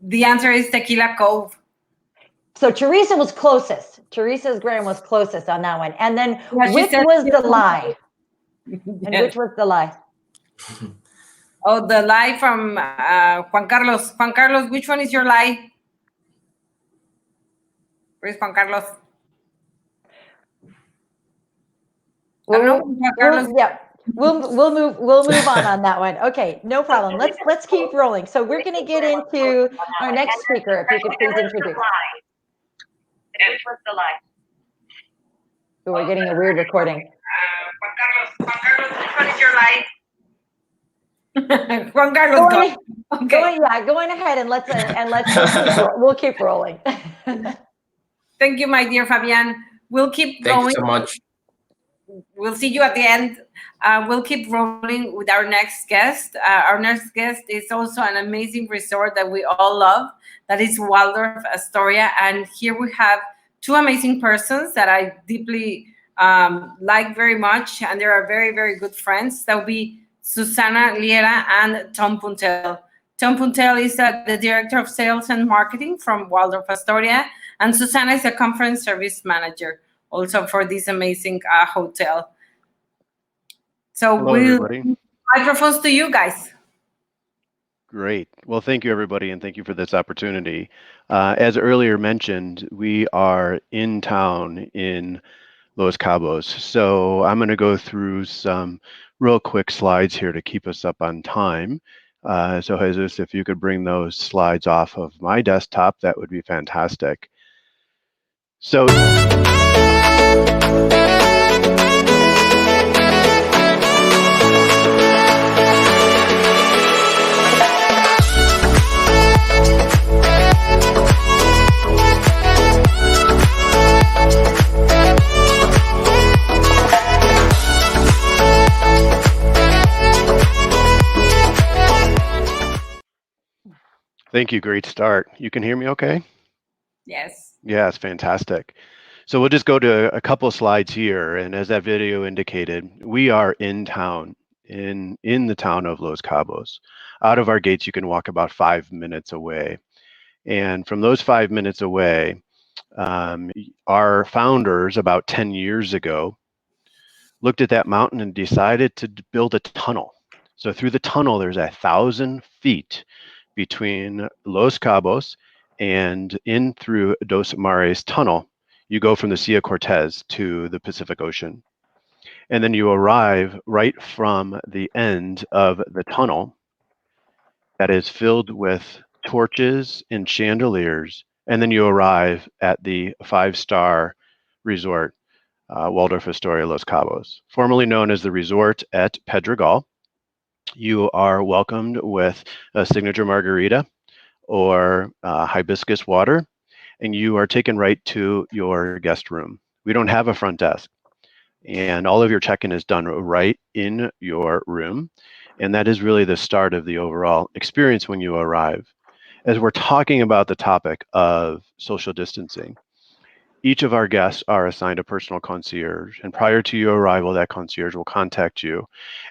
S2: The answer is Tequila Cove.
S1: So Teresa was closest. Teresa's Graham was closest on that one. And then
S2: Yeah, she
S1: which
S2: said
S1: was the
S2: Tequila
S1: lie? And
S2: Yes.
S1: which was the lie?
S2: Oh, the lie from Juan Carlos. Juan Carlos, which one is your lie? Where's Juan Carlos? I don't know. Juan Carlos.
S1: Yeah, we'll move on that one. Okay, no problem. Let's keep rolling. So we're going to get into our next speaker. If you could please introduce.
S5: Which was the lie?
S1: Oh, we're getting a weird recording.
S2: Juan Carlos, which one is your lie? Juan Carlos,
S1: going ahead and we'll keep rolling.
S2: Thank you, my dear Fabian. We'll keep going.
S4: Thank you so much.
S2: We'll see you at the end. We'll keep rolling with our next guest. Our next guest is also an amazing resort that we all love. That is Waldorf Astoria. And here we have two amazing persons that I deeply like very much. And they are very, very good friends. That will be Susana Liera and Tom Puntel. Tom Puntel is the Director of Sales and Marketing from Waldorf Astoria. And Susana is a Conference Service Manager also for this amazing hotel. So microphones to you guys.
S6: Great. Well, thank you, everybody, and thank you for this opportunity. As earlier mentioned, we are in town in Los Cabos. So I'm going to go through some real quick slides here to keep us up on time. So Jesus, if you could bring those slides off of my desktop, that would be fantastic. So thank you. Great start. You can hear me okay?
S2: Yes.
S6: Yes, fantastic. So we'll just go to a couple of slides here. And as that video indicated, we are in town, in the town of Los Cabos. Out of our gates, you can walk about 5 minutes away. And from those 5 minutes away, our founders about 10 years ago looked at that mountain and decided to build a tunnel. So through the tunnel, there's 1,000 feet between Los Cabos and in through Dos Mares tunnel. You go from the Sea of Cortez to the Pacific Ocean. And then you arrive right from the end of the tunnel that is filled with torches and chandeliers. And then you arrive at the 5-star resort, Waldorf Astoria Los Cabos, formerly known as the Resort at Pedregal. You are welcomed with a signature margarita or hibiscus water, and you are taken right to your guest room. We don't have a front desk, and all of your check-in is done right in your room, and that is really the start of the overall experience when you arrive. As we're talking about the topic of social distancing, each of our guests are assigned a personal concierge, and prior to your arrival, that concierge will contact you.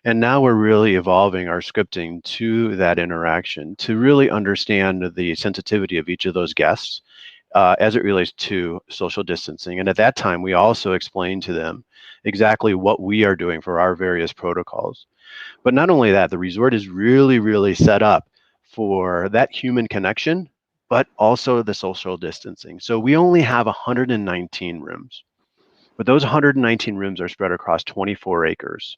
S6: And now we're really evolving our scripting to that interaction to really understand the sensitivity of each of those guests as it relates to social distancing. And at that time, we also explain to them exactly what we are doing for our various protocols. But not only that, the resort is really, really set up for that human connection, but also the social distancing. So we only have 119 rooms, but those 119 rooms are spread across 24 acres.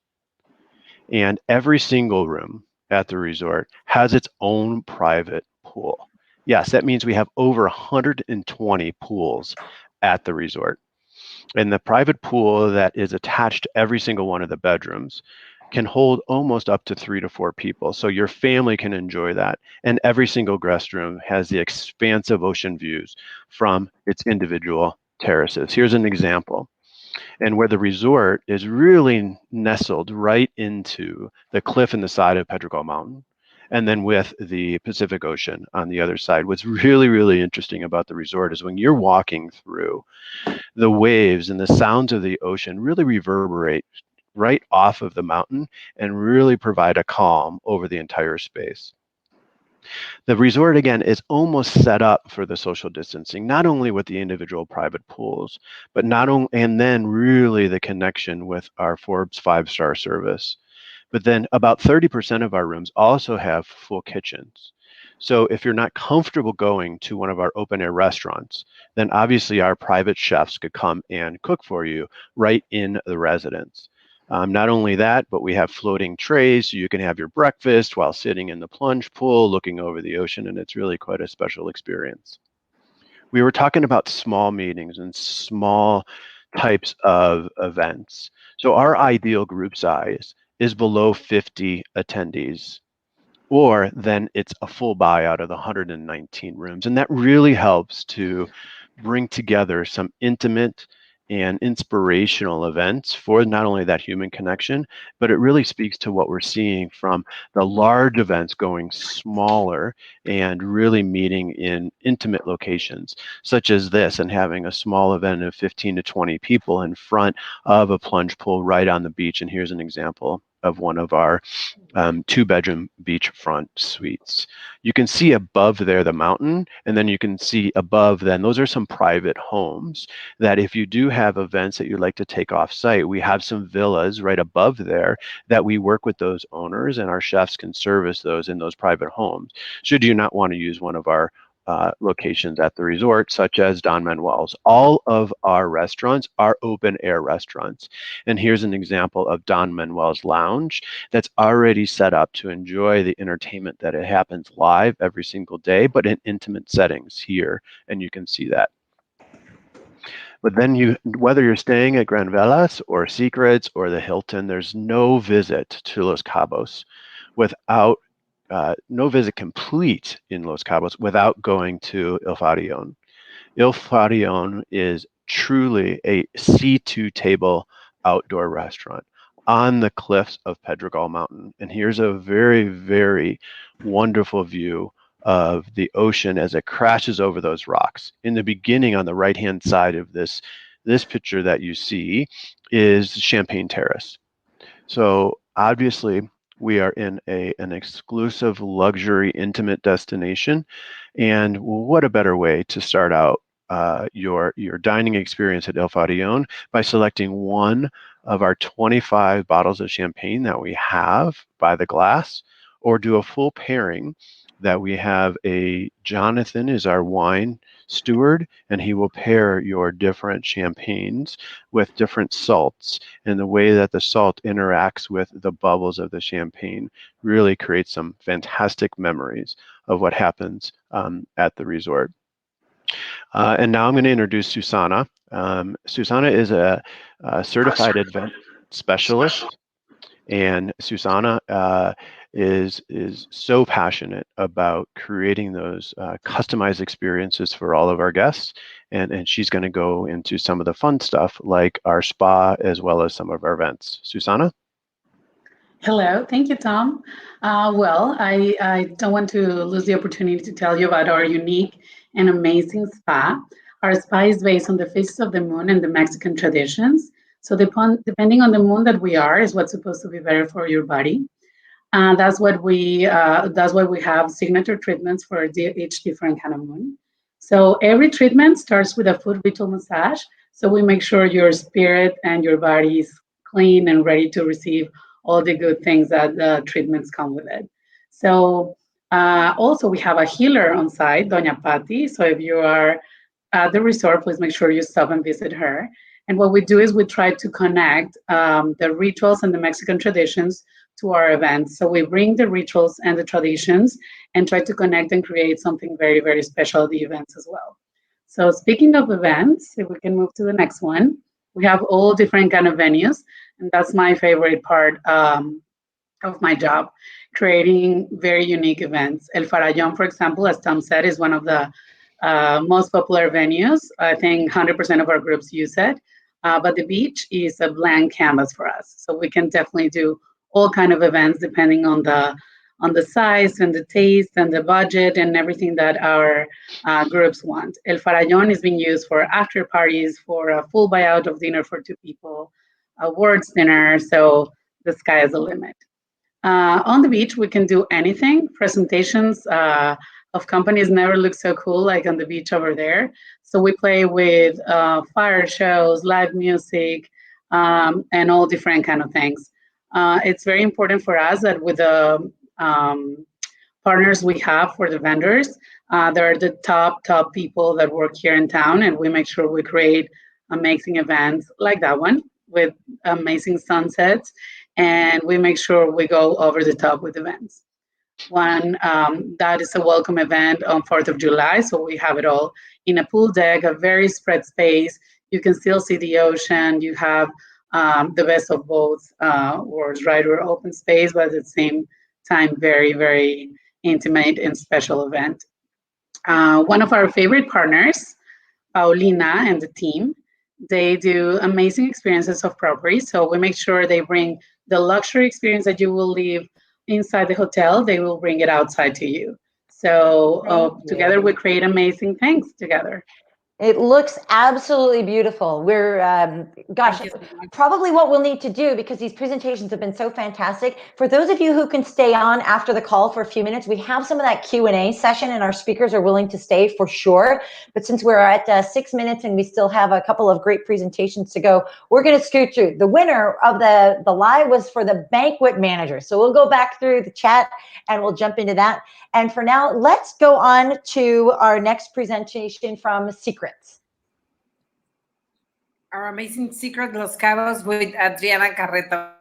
S6: And every single room at the resort has its own private pool. Yes, that means we have over 120 pools at the resort. And the private pool that is attached to every single one of the bedrooms can hold almost up to 3 to 4 people. So your family can enjoy that. And every single guest room has the expansive ocean views from its individual terraces. Here's an example. And where the resort is really nestled right into the cliff in the side of Pedregal Mountain, and then with the Pacific Ocean on the other side. What's really, really interesting about the resort is when you're walking through, the waves and the sounds of the ocean really reverberate right off of the mountain and really provide a calm over the entire space. The resort, again, is almost set up for the social distancing, not only with the individual private pools, but not only, and then really the connection with our Forbes 5-star service. But then about 30% of our rooms also have full kitchens. So if you're not comfortable going to one of our open air restaurants, then obviously our private chefs could come and cook for you right in the residence. Not only that, but we have floating trays so you can have your breakfast while sitting in the plunge pool looking over the ocean, and it's really quite a special experience. We were talking about small meetings and small types of events. So our ideal group size is below 50 attendees, or then it's a full buyout of the 119 rooms. And that really helps to bring together some intimate and inspirational events for not only that human connection, but it really speaks to what we're seeing from the large events going smaller and really meeting in intimate locations, such as this, and having a small event of 15 to 20 people in front of a plunge pool right on the beach. And here's an example of one of our 2-bedroom beachfront suites. You can see above there the mountain, and then you can see above then, those are some private homes that if you do have events that you'd like to take off site, we have some villas right above there that we work with those owners, and our chefs can service those in those private homes. Should you not want to use one of our locations at the resort, such as Don Manuel's. All of our restaurants are open air restaurants. And here's an example of Don Manuel's Lounge that's already set up to enjoy the entertainment that it happens live every single day, but in intimate settings here. And you can see that. But then whether you're staying at Gran Velas or Secrets or the Hilton, there's no visit to Los Cabos without no visit complete in Los Cabos without going to Il Farion. Il Farion is truly a C2 table outdoor restaurant on the cliffs of Pedregal Mountain. And here's a very, very wonderful view of the ocean as it crashes over those rocks. In the beginning, on the right-hand side of this picture that you see is Champagne Terrace. So obviously, we are in an exclusive luxury intimate destination, and what a better way to start out your dining experience at El Farion by selecting one of our 25 bottles of champagne that we have by the glass, or do a full pairing that we have. Jonathan is our wine steward, and he will pair your different champagnes with different salts, and the way that the salt interacts with the bubbles of the champagne really creates some fantastic memories of what happens at the resort. And now I'm going to introduce Susana. Susana is a certified event specialist, and Susana is so passionate about creating those customized experiences for all of our guests, and she's going to go into some of the fun stuff like our spa as well as some of our events. Susana?
S7: Hello, thank you, Tom. Well, I don't want to lose the opportunity to tell you about our unique and amazing spa. Our spa is based on the phases of the moon and the Mexican traditions. So depending on the moon that we are is what's supposed to be better for your body. That's why we have signature treatments for each different kind of moon. So every treatment starts with a foot ritual massage. So we make sure your spirit and your body is clean and ready to receive all the good things that the treatments come with it. So also we have a healer on site, Doña Patti. So if you are at the resort, please make sure you stop and visit her. And what we do is we try to connect the rituals and the Mexican traditions to our events. So we bring the rituals and the traditions and try to connect and create something very, very special at the events as well. So speaking of events, if we can move to the next one, we have all different kind of venues, and that's my favorite part of my job, creating very unique events. El Farallon, for example, as Tom said, is one of the most popular venues. I think 100% of our groups use it. But the beach is a blank canvas for us, so we can definitely do all kind of events depending on the size and the taste and the budget and everything that our groups want. El Farallon is being used for after parties, for a full buyout of dinner for 2 people, awards dinner. So the sky is the limit. On the beach, we can do anything. Presentations of companies never look so cool like on the beach over there. So we play with fire shows, live music, and all different kind of things. It's very important for us that with the partners we have for the vendors, they're the top people that work here in town, and we make sure we create amazing events like that one with amazing sunsets, and we make sure we go over the top with events. One that is a welcome event on 4th of July, so we have it all in a pool deck, a very spread space. You can still see the ocean. You have the best of both worlds, right? We're open space, but at the same time, very, very intimate and special event. One of our favorite partners, Paulina and the team, they do amazing experiences of property. So we make sure they bring the luxury experience that you will leave inside the hotel, they will bring it outside to you. So together we create amazing things together.
S1: It looks absolutely beautiful. We're, gosh, probably what we'll need to do, because these presentations have been so fantastic. For those of you who can stay on after the call for a few minutes, we have some of that Q&A session and our speakers are willing to stay for sure. But since we're at 6 minutes and we still have a couple of great presentations to go, we're going to scoot through. The winner of the live was for the banquet manager. So we'll go back through the chat and we'll jump into that. And for now, let's go on to our next presentation from Secrets.
S2: Our amazing Secret Los Cabos with Adriana Carreto.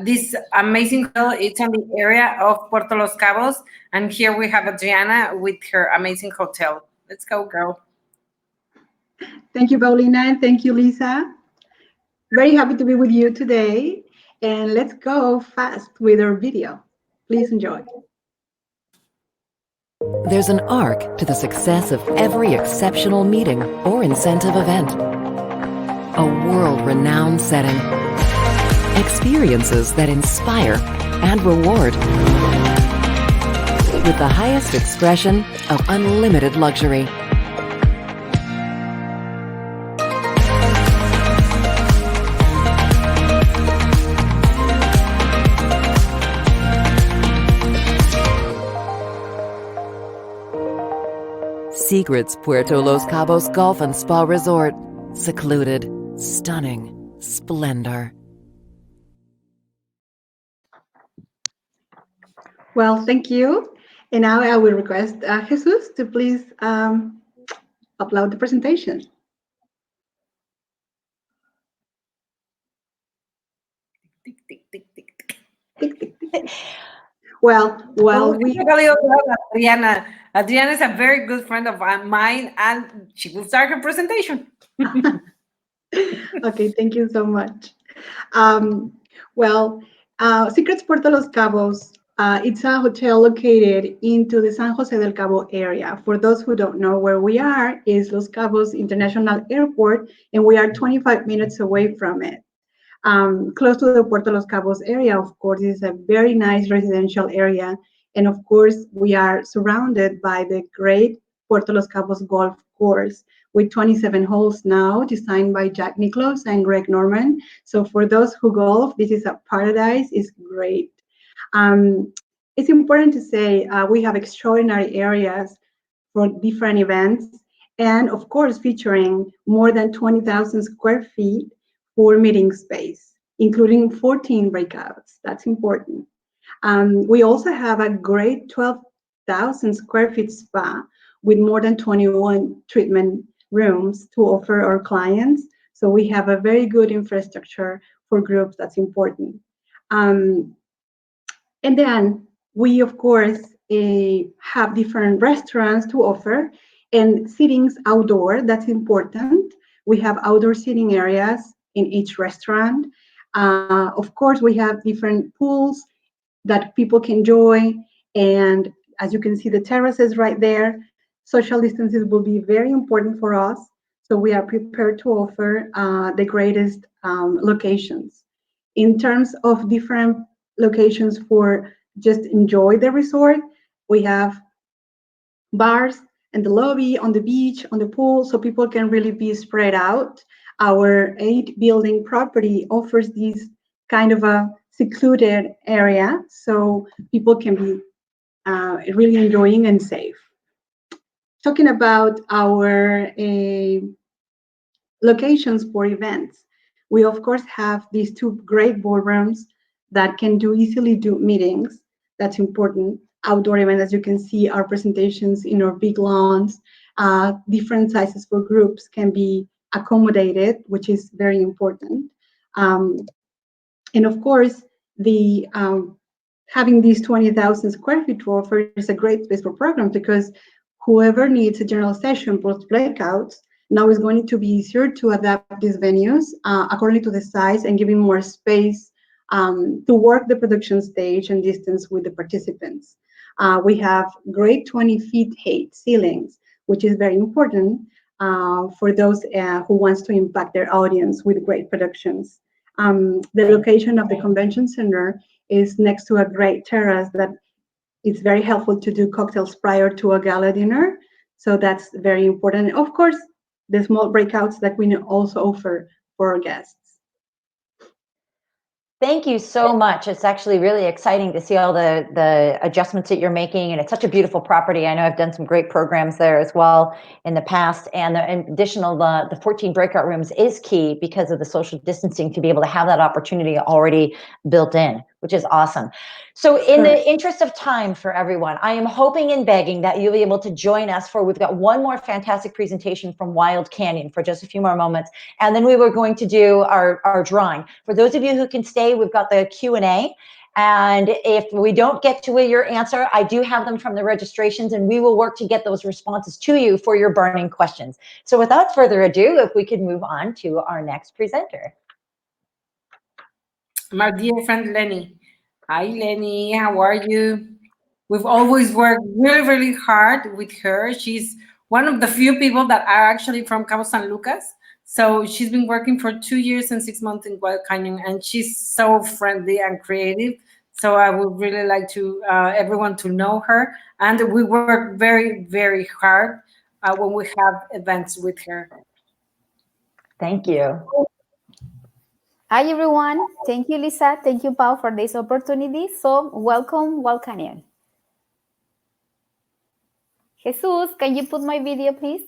S2: This amazing hotel, it's on the area of Puerto Los Cabos. And here we have Adriana with her amazing hotel. Let's go, girl.
S8: Thank you, Paulina, and thank you, Lisa. Very happy to be with you today. And let's go fast with our video. Please enjoy.
S9: There's an arc to the success of every exceptional meeting or incentive event. A world-renowned setting. Experiences that inspire and reward. With the highest expression of unlimited luxury. Secrets Puerto Los Cabos Golf and Spa Resort. Secluded, stunning, splendor.
S8: Well, thank you. And now I will request Jesus to please upload the presentation. Well,
S2: Adriana is a very good friend of mine, and she will start her presentation.
S8: Okay, thank you so much. Secrets Puerto Los Cabos, it's a hotel located into the San Jose del Cabo area. For those who don't know where we are, is Los Cabos International Airport, and we are 25 minutes away from it. Close to the Puerto Los Cabos area, of course, is a very nice residential area. And of course, we are surrounded by the great Puerto Los Cabos golf course with 27 holes now, designed by Jack Nicklaus and Greg Norman. So for those who golf, this is a paradise. It's great. It's important to say we have extraordinary areas for different events, and of course, featuring more than 20,000 square feet for meeting space, including 14 breakouts. That's important. We also have a great 12,000 square feet spa with more than 21 treatment rooms to offer our clients. So we have a very good infrastructure for groups. That's important. And then we, of course, have different restaurants to offer and sittings outdoor. That's important. We have outdoor seating areas in each restaurant. Of course, we have different pools that people can join. And as you can see, the terraces right there. Social distances will be very important for us. So we are prepared to offer the greatest locations. In terms of different locations for just enjoy the resort, we have bars in the lobby, on the beach, on the pool, so people can really be spread out. Our 8-building property offers this kind of a secluded area, so people can be really enjoying and safe. Talking about our locations for events, we of course have these 2 great ballrooms that can easily do meetings. That's important. Outdoor events, as you can see, our presentations in our big lawns. Different sizes for groups can be accommodated, which is very important. And of course, the having these 20,000 square feet to offer is a great space for programs, because whoever needs a general session post breakouts now is going to be easier to adapt these venues according to the size and giving more space to work the production stage and distance with the participants. We have great 20 feet height ceilings, which is very important for those who wants to impact their audience with great productions. The location of the convention center is next to a great terrace that is very helpful to do cocktails prior to a gala dinner. So that's very important. Of course, the small breakouts that we also offer for our guests.
S1: Thank you so much. It's actually really exciting to see all the adjustments that you're making, and it's such a beautiful property. I know I've done some great programs there as well in the past, and the additional, the 14 breakout rooms is key because of the social distancing, to be able to have that opportunity already built in, which is awesome. So in the interest of time for everyone, I am hoping and begging that you'll be able to join us we've got one more fantastic presentation from Wild Canyon for just a few more moments. And then we were going to do our drawing. For those of you who can stay, we've got the Q&A. And if we don't get to your answer, I do have them from the registrations, and we will work to get those responses to you for your burning questions. So without further ado, if we could move on to our next presenter.
S2: My dear friend Lenny. Hi, Lenny. How are you? We've always worked really, really hard with her. She's one of the few people that are actually from Cabo San Lucas. So she's been working for 2 years and 6 months in Wild Canyon, and she's so friendly and creative. So I would really like to everyone to know her. And we work very, very hard when we have events with her.
S1: Thank you.
S10: Hi, everyone. Thank you, Lisa. Thank you, Pau, for this opportunity. So welcome, Wild Canyon. Jesus, can you put my video, please?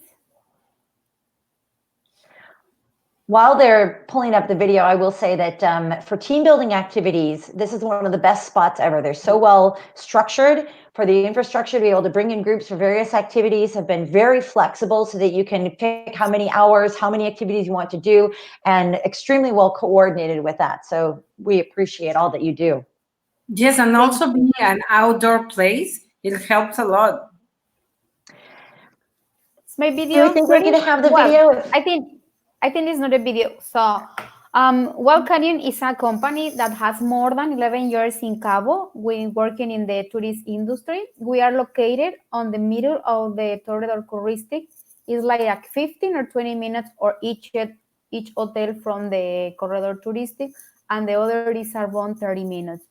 S1: While they're pulling up the video, I will say that for team building activities, this is one of the best spots ever. They're so well structured for the infrastructure to be able to bring in groups for various activities, have been very flexible so that you can pick how many hours, how many activities you want to do, and extremely well coordinated with that. So we appreciate all that you do.
S2: Yes, and also being an outdoor place, it helps a lot.
S10: Is my video
S1: Do you think
S10: ready?
S1: we're going to have the video?
S10: I think it's not a video. So Wild Canyon is a company that has more than 11 years in Cabo. We're working in the tourist industry. We are located on the middle of the Corredor Touristic. It's like 15 or 20 minutes or each hotel from the Corredor Touristic, and the other is around 30 minutes.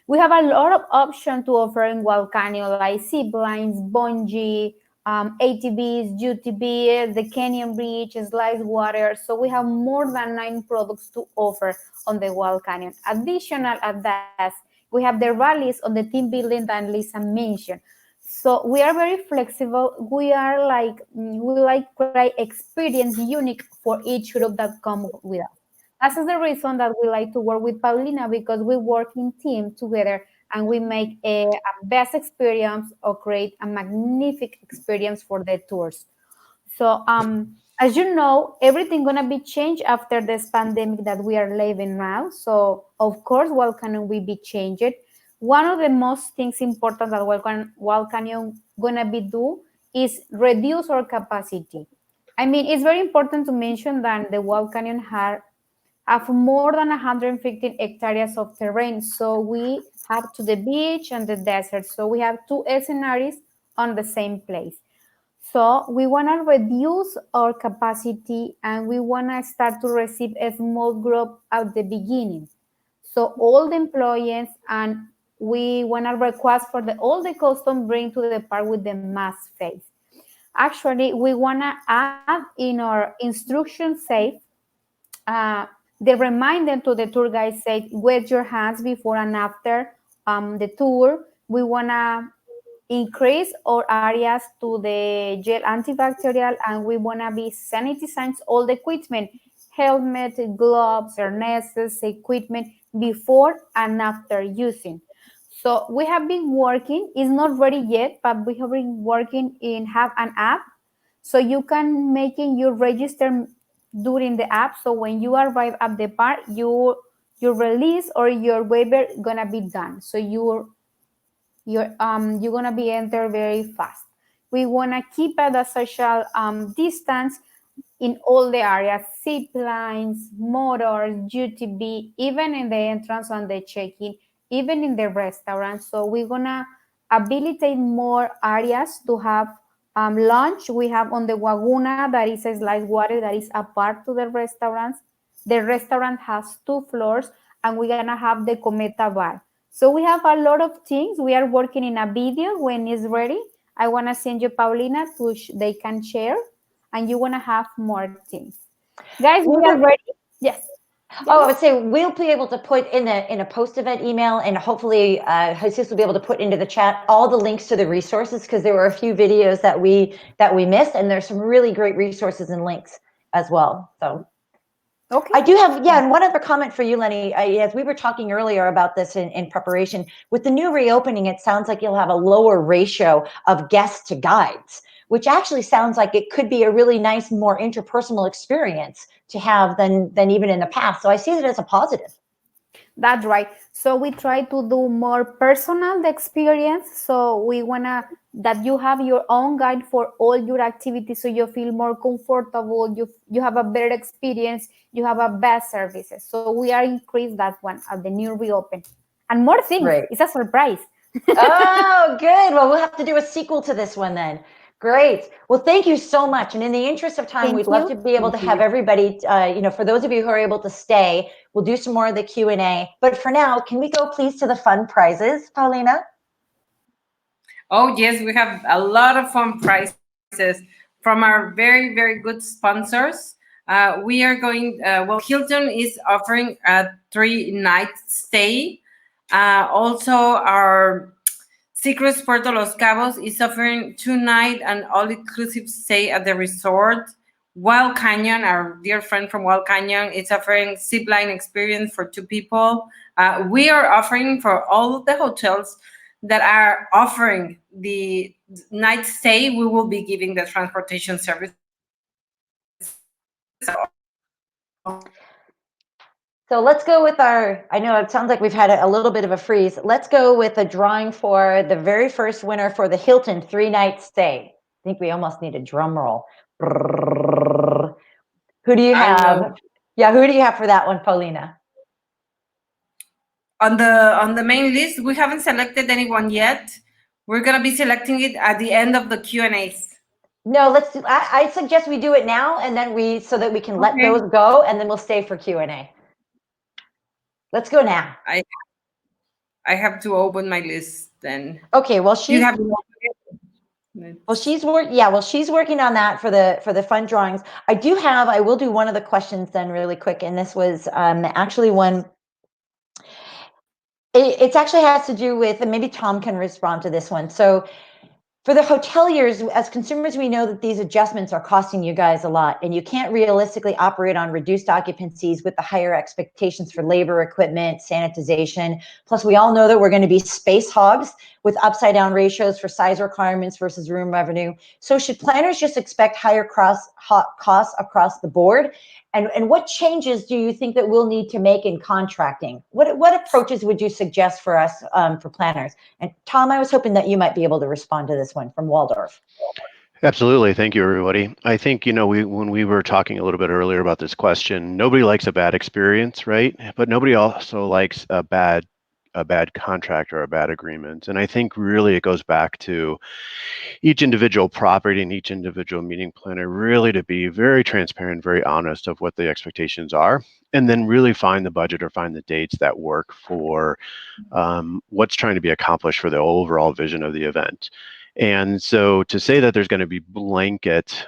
S10: We have a lot of options to offer in Wild Canyon, like zip lines, bungee, ATVs, UTVs, the Canyon Bridge, slide water. So we have more than 9 products to offer on the Wild Canyon. Additional at that, we have the rallies on the team building that Lisa mentioned. So we are very flexible. We like create experience unique for each group that come with us. That's the reason that we like to work with Paulina, because we work in team together and we make a best experience or create a magnificent experience for the tours. So as you know, everything gonna be changed after this pandemic that we are living now. So of course, what can we be changed? One of the most things important that what can you gonna be do is reduce our capacity. I mean, it's very important to mention that the Wild Canyon have more than 115 hectares of terrain. So we have to the beach and the desert. So we have two scenarios on the same place. So we want to reduce our capacity and we want to start to receive a small group at the beginning. So all the employees and we want to request for all the custom bring to the park with the mask face. Actually, we want to add in our instruction safe the reminder to the tour guide said, wet your hands before and after the tour. We want to increase our areas to the gel antibacterial and we want to be sanitizing all the equipment, helmet, gloves, harnesses, equipment before and after using. So we have been working, it's not ready yet, but we have been working in have an app so you can making you register during the app. So when you arrive at the park, your release or your waiver gonna be done. So you're gonna be entered very fast. We wanna keep at a social distance in all the areas, zip lines, motors, UTV, even in the entrance and the check-in, even in the restaurant. So we're gonna habilitate more areas to have lunch. We have on the Waguna that is a slice water that is apart to the restaurants. The restaurant has 2 floors and we're gonna have the Cometa bar. So we have a lot of things. We are working in a video when it's ready. I wanna send you Paulina to they can share and you wanna have more things. Guys, we are ready. Yes.
S1: Oh, I would say we'll be able to put in a post-event email, and hopefully Jesus will be able to put into the chat all the links to the resources because there were a few videos that we missed, and there's some really great resources and links as well. So, okay. I do have and one other comment for you, Lenny. As we were talking earlier about this in preparation, with the new reopening, it sounds like you'll have a lower ratio of guests to guides, which actually sounds like it could be a really nice, more interpersonal experience to have than even in the past. So I see it as a positive.
S10: That's right. So we try to do more personal the experience. So we wanna that you have your own guide for all your activities, so you feel more comfortable. You have a better experience. You have a best services. So we are increased that one at the new reopen, and more things. Right. It's a surprise.
S1: Oh, good. Well, we'll have to do a sequel to this one then. Great. Well, thank you so much. And in the interest of time, we'd love to be able to have everybody, for those of you who are able to stay, we'll do some more of the Q&A. But for now, can we go please to the fun prizes, Paulina?
S2: Oh, yes, we have a lot of fun prizes from our very, very good sponsors. We are going, Hilton is offering a 3-night stay. Also, our Secrets Puerto Los Cabos is offering 2-night and all-inclusive stay at the resort. Wild Canyon, our dear friend from Wild Canyon, is offering zipline experience for 2 people. We are offering for all of the hotels that are offering the night stay, we will be giving the transportation service.
S1: So let's go with I know it sounds like we've had a little bit of a freeze. Let's go with a drawing for the very first winner for the Hilton 3-night stay. I think we almost need a drum roll. Who do you have? Yeah, who do you have for that one, Paulina?
S2: On the main list, we haven't selected anyone yet. We're gonna be selecting it at the end of the Q&As.
S1: No, let's do. I suggest we do it now, and then so that we can let those go, and then we'll stay for Q&A. Let's go now.
S2: I have to open my list then.
S1: Okay. Well, she's working on that for the fun drawings. I will do one of the questions then really quick, and this was actually one. It actually has to do with, and maybe Tom can respond to this one. So For the hoteliers, as consumers, we know that these adjustments are costing you guys a lot, and you can't realistically operate on reduced occupancies with the higher expectations for labor, equipment, sanitization. Plus, we all know that we're going to be space hogs with upside down ratios for size requirements versus room revenue. So should planners just expect higher costs across the board? And what changes do you think that we'll need to make in contracting? What approaches would you suggest for us, for planners? And Tom, I was hoping that you might be able to respond to this one from Waldorf.
S6: Absolutely. Thank you, everybody. I think, when we were talking a little bit earlier about this question, nobody likes a bad experience, right? But nobody also likes a bad contract or a bad agreement. And I think really it goes back to each individual property and each individual meeting planner really to be very transparent, very honest of what the expectations are, and then really find the budget or find the dates that work for what's trying to be accomplished for the overall vision of the event. And so to say that there's going to be blanket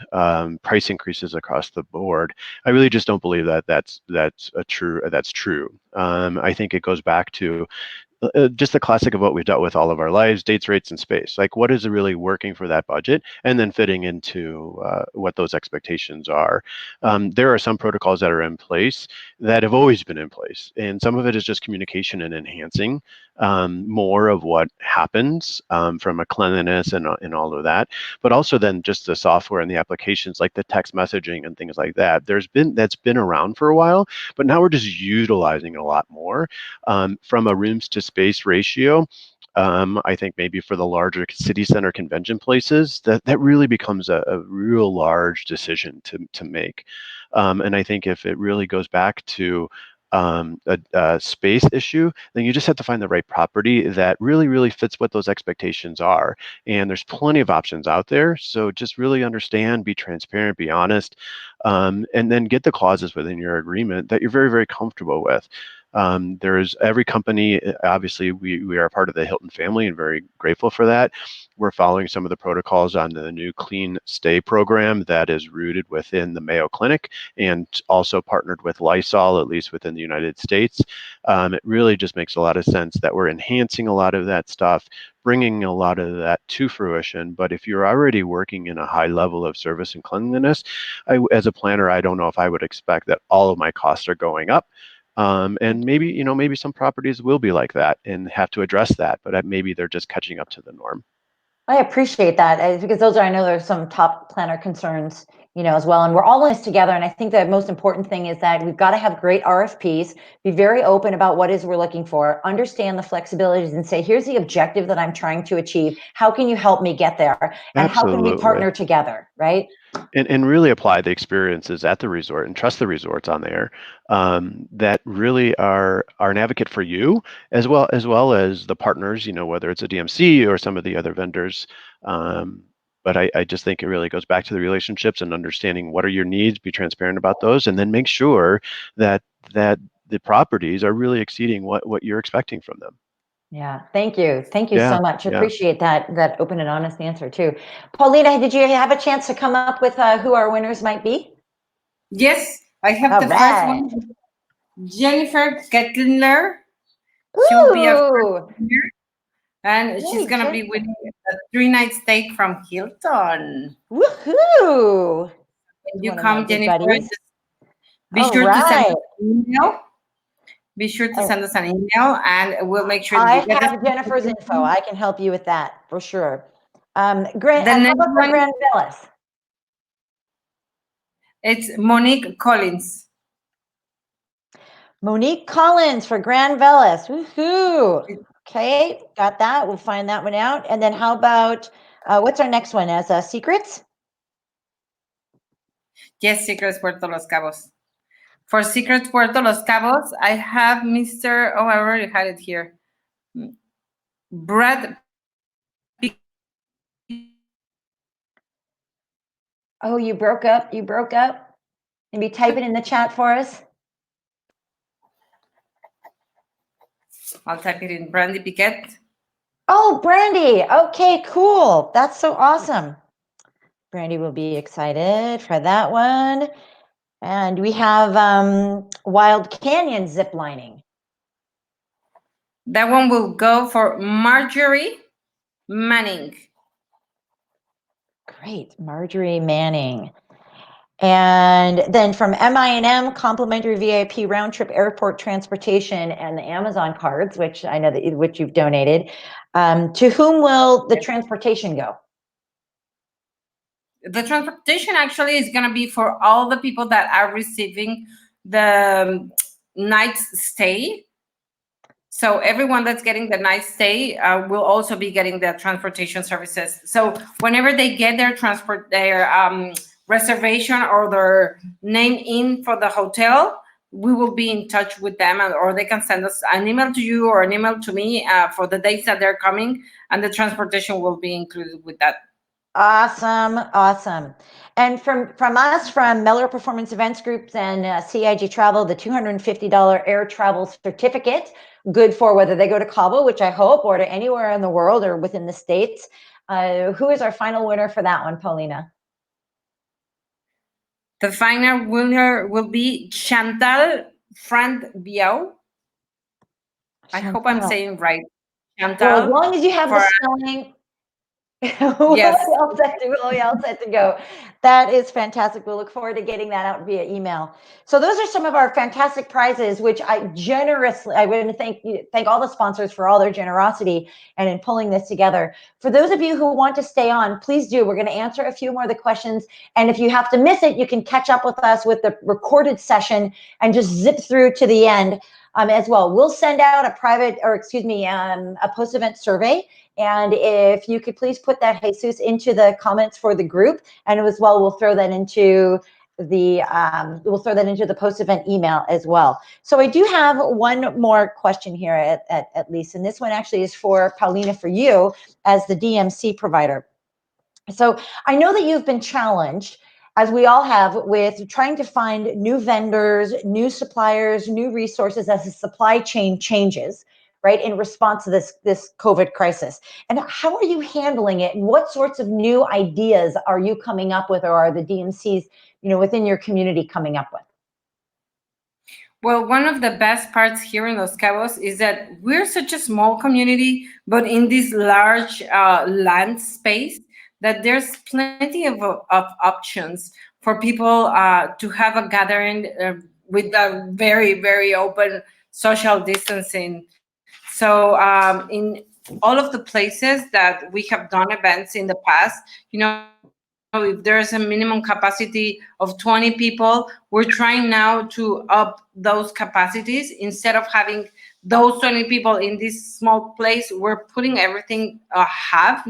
S6: price increases across the board, I really just don't believe that that's true. I think it goes back to just the classic of what we've dealt with all of our lives: dates, rates, and space. Like, what is really working for that budget, and then fitting into what those expectations are. There are some protocols that are in place that have always been in place, and some of it is just communication and enhancing more of what happens from a cleanliness and all of that, but also then just the software and the applications like the text messaging and things like that. That's been around for a while, but now we're just utilizing it a lot more. From a rooms to space ratio, I think maybe for the larger city center convention places, that really becomes a real large decision to make. And I think if it really goes back to a space issue, then you just have to find the right property that really fits what those expectations are. And there's plenty of options out there. So just really understand, be transparent, be honest, and then get the clauses within your agreement that you're very comfortable with. There's every company, obviously we are part of the Hilton family and very grateful for that. We're following some of the protocols on the new Clean Stay program that is rooted within the Mayo Clinic and also partnered with Lysol, at least within the United States. It really just makes a lot of sense that we're enhancing a lot of that stuff, bringing a lot of that to fruition. But if you're already working in a high level of service and cleanliness, as a planner, I don't know if I would expect that all of my costs are going up. And maybe some properties will be like that and have to address that, but maybe they're just catching up to the norm.
S1: I appreciate that, because I know there's some top planner concerns, as well. And we're all in this together. And I think the most important thing is that we've got to have great RFPs, be very open about what it is we're looking for, understand the flexibilities, and say, here's the objective that I'm trying to achieve. How can you help me get there? And how can we partner together, right?
S6: And really apply the experiences at the resort and trust the resorts on there that really are an advocate for you, as well as the partners, whether it's a DMC or some of the other vendors. But I just think it really goes back to the relationships and understanding what are your needs, be transparent about those, and then make sure that the properties are really exceeding what you're expecting from them.
S1: Yeah, thank you so much. Appreciate that open and honest answer too. Paulina, did you have a chance to come up with who our winners might be?
S2: Yes, I have the first one. Jennifer Kettler. She'll be a first winner, and she's gonna be winning a 3-night stay from Hilton.
S1: Woohoo!
S2: When you come, Jennifer, be sure to send us an email. Be sure to send us an email, and we'll make sure that you get
S1: I have Jennifer's info. I can help you with that for sure. How about for Grand Velas?
S2: It's Monique Collins.
S1: Monique Collins for Grand Velas. Woohoo! Okay, got that. We'll find that one out. And then how about what's our next one? As Secrets?
S2: Yes, Secrets Puerto Los Cabos. For Secrets Puerto Los Cabos, I have Mr. Oh, I already had it here. Brad.
S1: Oh, you broke up. Maybe type it in the chat for us.
S2: I'll type it in. Brandy Piquet.
S1: Oh, Brandy. Okay, cool. That's so awesome. Brandy will be excited for that one. And we have Wild Canyon zip lining.
S2: That one will go for Marjorie Manning.
S1: Great, Marjorie Manning. And then from MINM, complimentary VIP round trip airport transportation and the Amazon cards, which I know that which you've donated. To whom will the transportation go?
S2: The transportation actually is going to be for all the people that are receiving the night stay. So everyone that's getting the night stay will also be getting the transportation services. So whenever they get their reservation or their name in for the hotel, we will be in touch with them, or they can send us an email to you or an email to me for the dates that they're coming, and the transportation will be included with that.
S1: Awesome, awesome. And from us, from Mellor Performance Events Groups and CIG Travel, the $250 air travel certificate, good for whether they go to Cabo, which I hope, or to anywhere in the world or within the States. Who is our final winner for that one, Paulina?
S2: The final winner will be Chantal Friend Biao. I hope I'm saying right. Chantal.
S1: Well, as long as you have the spelling.
S2: Yes.
S1: We're all set to go. That is fantastic. We'll look forward to getting that out via email. So those are some of our fantastic prizes, which I want to thank all the sponsors for all their generosity and in pulling this together. For those of you who want to stay on, please do. We're going to answer a few more of the questions. And if you have to miss it, you can catch up with us with the recorded session and just zip through to the end as well. We'll send out a post-event survey. And if you could please put that, Jesus, into the comments for the group, and as well, we'll throw that into the post-event email as well. So I do have one more question here at least, and this one actually is for Paulina, for you as the DMC provider. So I know that you've been challenged, as we all have, with trying to find new vendors, new suppliers, new resources as the supply chain changes, right, in response to this COVID crisis. And how are you handling it? And what sorts of new ideas are you coming up with, or are the DMCs, within your community coming up with?
S2: Well, one of the best parts here in Los Cabos is that we're such a small community, but in this large land space, that there's plenty of options for people to have a gathering with a very, very open social distancing. So in all of the places that we have done events in the past, if there's a minimum capacity of 20 people, we're trying now to up those capacities. Instead of having those 20 people in this small place, we're putting everything half,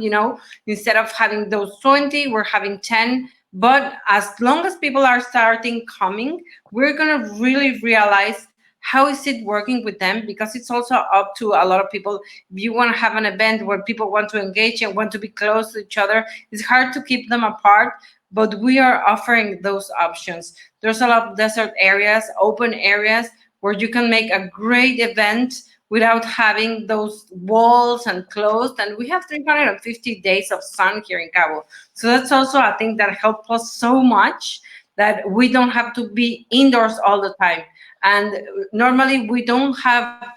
S2: instead of having those 20, we're having 10. But as long as people are starting coming, we're going to really realize how is it working with them, because it's also up to a lot of people. If you want to have an event where people want to engage and want to be close to each other, it's hard to keep them apart, but we are offering those options. There's a lot of desert areas, open areas, where you can make a great event without having those walls and closed. And we have 350 days of sun here in Cabo. So that's also a thing that helped us so much, that we don't have to be indoors all the time. And normally we don't have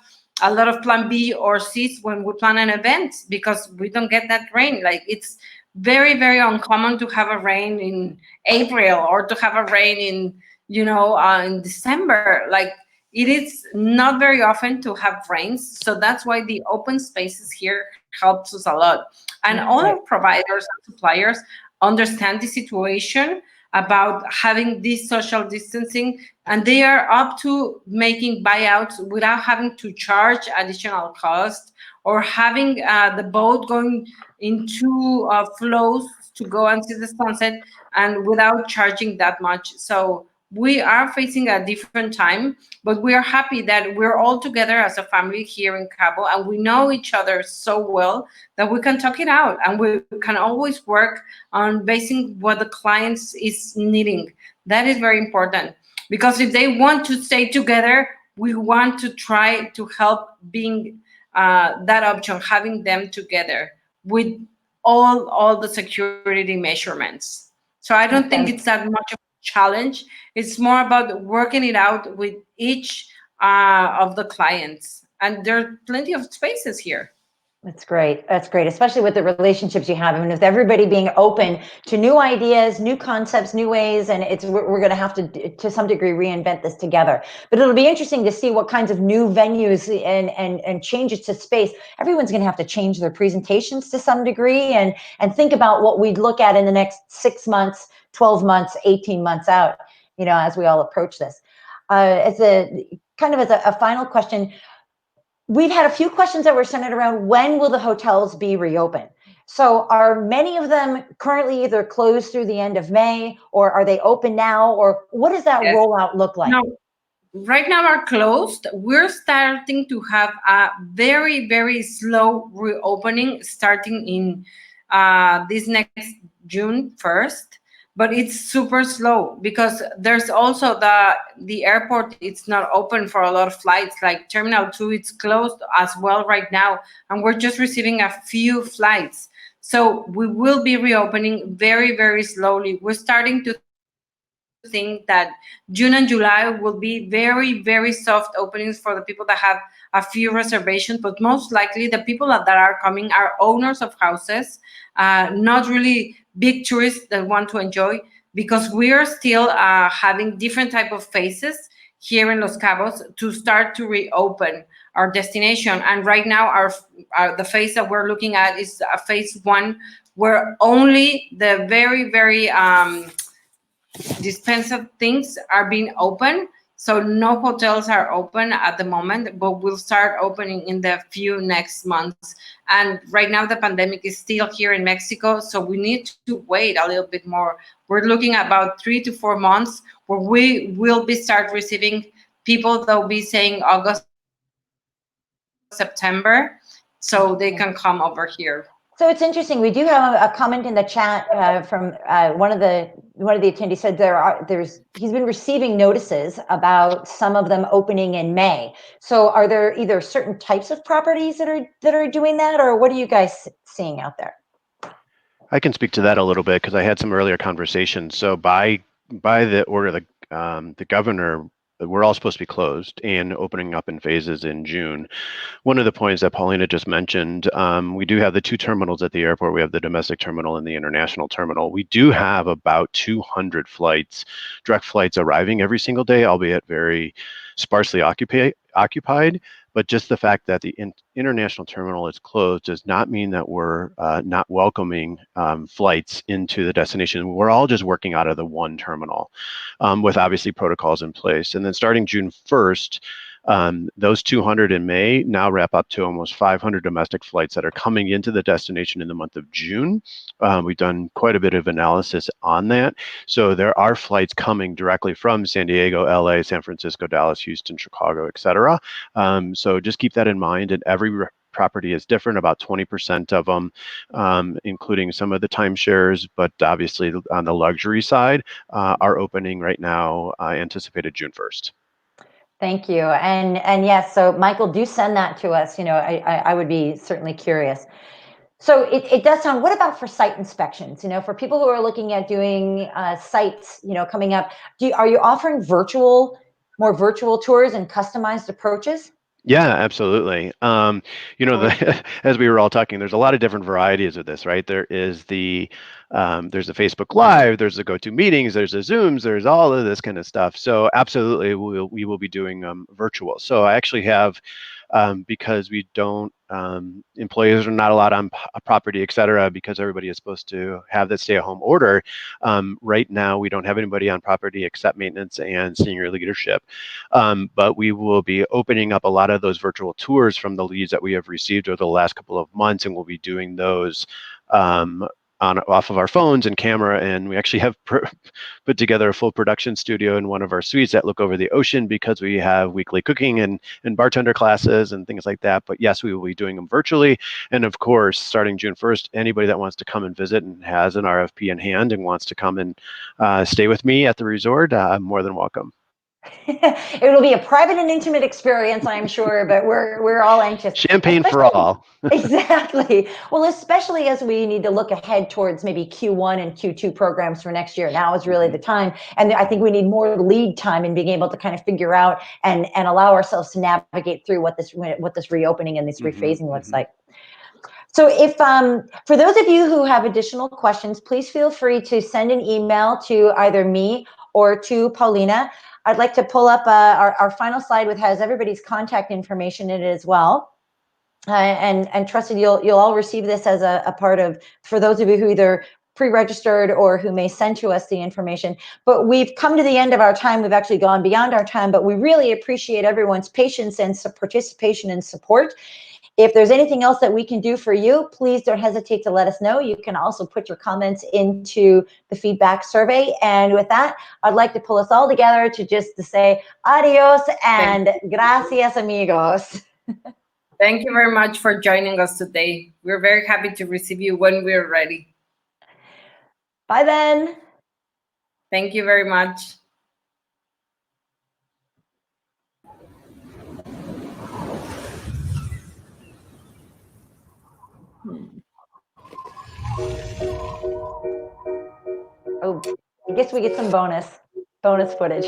S2: a lot of plan B or C's when we plan an event, because we don't get that rain. Like, it's very, very uncommon to have a rain in April, or to have a rain in December. Like, it is not very often to have rains. So that's why the open spaces here helps us a lot. And all our providers and suppliers understand the situation about having this social distancing, and they are up to making buyouts without having to charge additional cost, or having the boat going into flows to go and see the sunset, and without charging that much. So we are facing a different time, but we are happy that we're all together as a family here in Cabo, and we know each other so well that we can talk it out, and we can always work on basing what the clients is needing. That is very important, because if they want to stay together, we want to try to help being that option, having them together with all the security measurements. So I don't think it's that much of a challenge. It's more about working it out with each of the clients. And there are plenty of spaces here.
S1: That's great. That's great, especially with the relationships you have. I mean, with everybody being open to new ideas, new concepts, new ways, and we're going to have to some degree reinvent this together. But it'll be interesting to see what kinds of new venues and changes to space. Everyone's going to have to change their presentations to some degree and think about what we'd look at in the next 6 months, 12 months, 18 months out, as we all approach this. As a final question, we've had a few questions that were centered around when will the hotels be reopened? So are many of them currently either closed through the end of May, or are they open now, or what does that rollout look like?
S2: No, right now are closed. We're starting to have a very, very slow reopening starting in this next June 1st. But it's super slow because there's also the airport. It's not open for a lot of flights. Like Terminal 2, it's closed as well right now, and we're just receiving a few flights. So we will be reopening very, very slowly. We're starting to think that June and July will be very, very soft openings for the people that have a few reservations, but most likely the people that are coming are owners of houses, not really big tourists that want to enjoy, because we are still having different type of phases here in Los Cabos to start to reopen our destination. And right now the phase that we're looking at is a phase 1, where only the very, very expensive things are being open. So no hotels are open at the moment, but we'll start opening in the few next months. And right now the pandemic is still here in Mexico, so we need to wait a little bit more. We're looking at about 3 to 4 months where we will start receiving people that will be saying August, September, so they can come over here.
S1: So it's interesting. We do have a comment in the chat from one of the attendees said he's been receiving notices about some of them opening in May. So are there either certain types of properties that are doing that, or what are you guys seeing out there?
S6: I can speak to that a little bit because I had some earlier conversations. So by the order of the governor, we're all supposed to be closed and opening up in phases in June. One of the points that Paulina just mentioned, we do have the 2 terminals at the airport. We have the domestic terminal and the international terminal. We do have about 200 flights, direct flights arriving every single day, albeit very sparsely occupied. But just the fact that the international terminal is closed does not mean that we're not welcoming flights into the destination. We're all just working out of the one terminal with obviously protocols in place. And then starting June 1st, those 200 in May now wrap up to almost 500 domestic flights that are coming into the destination in the month of June. We've done quite a bit of analysis on that. So there are flights coming directly from San Diego, LA, San Francisco, Dallas, Houston, Chicago, etc. So just keep that in mind. And every property is different, about 20% of them, including some of the timeshares, but obviously on the luxury side, are opening right now, anticipated June 1st.
S1: Thank you. And yes, so Michael, do send that to us. I would be certainly curious. So it does sound, what about for site inspections? For people who are looking at doing sites, coming up, are you offering more virtual tours and customized approaches?
S6: Yeah, absolutely. As we were all talking, there's a lot of different varieties of this, right? There's the Facebook Live, there's the GoToMeetings, there's the Zooms, there's all of this kind of stuff. So absolutely, we will be doing virtual. So I actually have, because we don't, employees are not allowed on property, et cetera, because everybody is supposed to have that stay-at-home order. Right now, we don't have anybody on property except maintenance and senior leadership. But we will be opening up a lot of those virtual tours from the leads that we have received over the last couple of months, and we'll be doing those off of our phones and camera. And we actually have put together a full production studio in one of our suites that look over the ocean, because we have weekly cooking and bartender classes and things like that. But yes, we will be doing them virtually. And of course, starting June 1st, anybody that wants to come and visit and has an RFP in hand and wants to come and stay with me at the resort, I'm more than welcome.
S1: It will be a private and intimate experience, I'm sure, but we're all anxious.
S6: Champagne for all.
S1: Exactly. Well, especially as we need to look ahead towards maybe Q1 and Q2 programs for next year. Now is really the time. And I think we need more lead time in being able to kind of figure out and allow ourselves to navigate through what this reopening and this rephasing looks like. So if for those of you who have additional questions, please feel free to send an email to either me or to Paulina. I'd like to pull up our final slide, which has everybody's contact information in it as well. And trusted, you'll all receive this as a part of, for those of you who either pre-registered or who may send to us the information. But we've come to the end of our time. We've actually gone beyond our time, but we really appreciate everyone's patience and participation and support. If there's anything else that we can do for you, please don't hesitate to let us know. You can also put your comments into the feedback survey. And with that, I'd like to pull us all together to say adios and gracias, amigos.
S2: Thank you very much for joining us today. We're very happy to receive you when we're ready.
S1: Bye then.
S2: Thank you very much.
S1: Oh, I guess we get some bonus footage.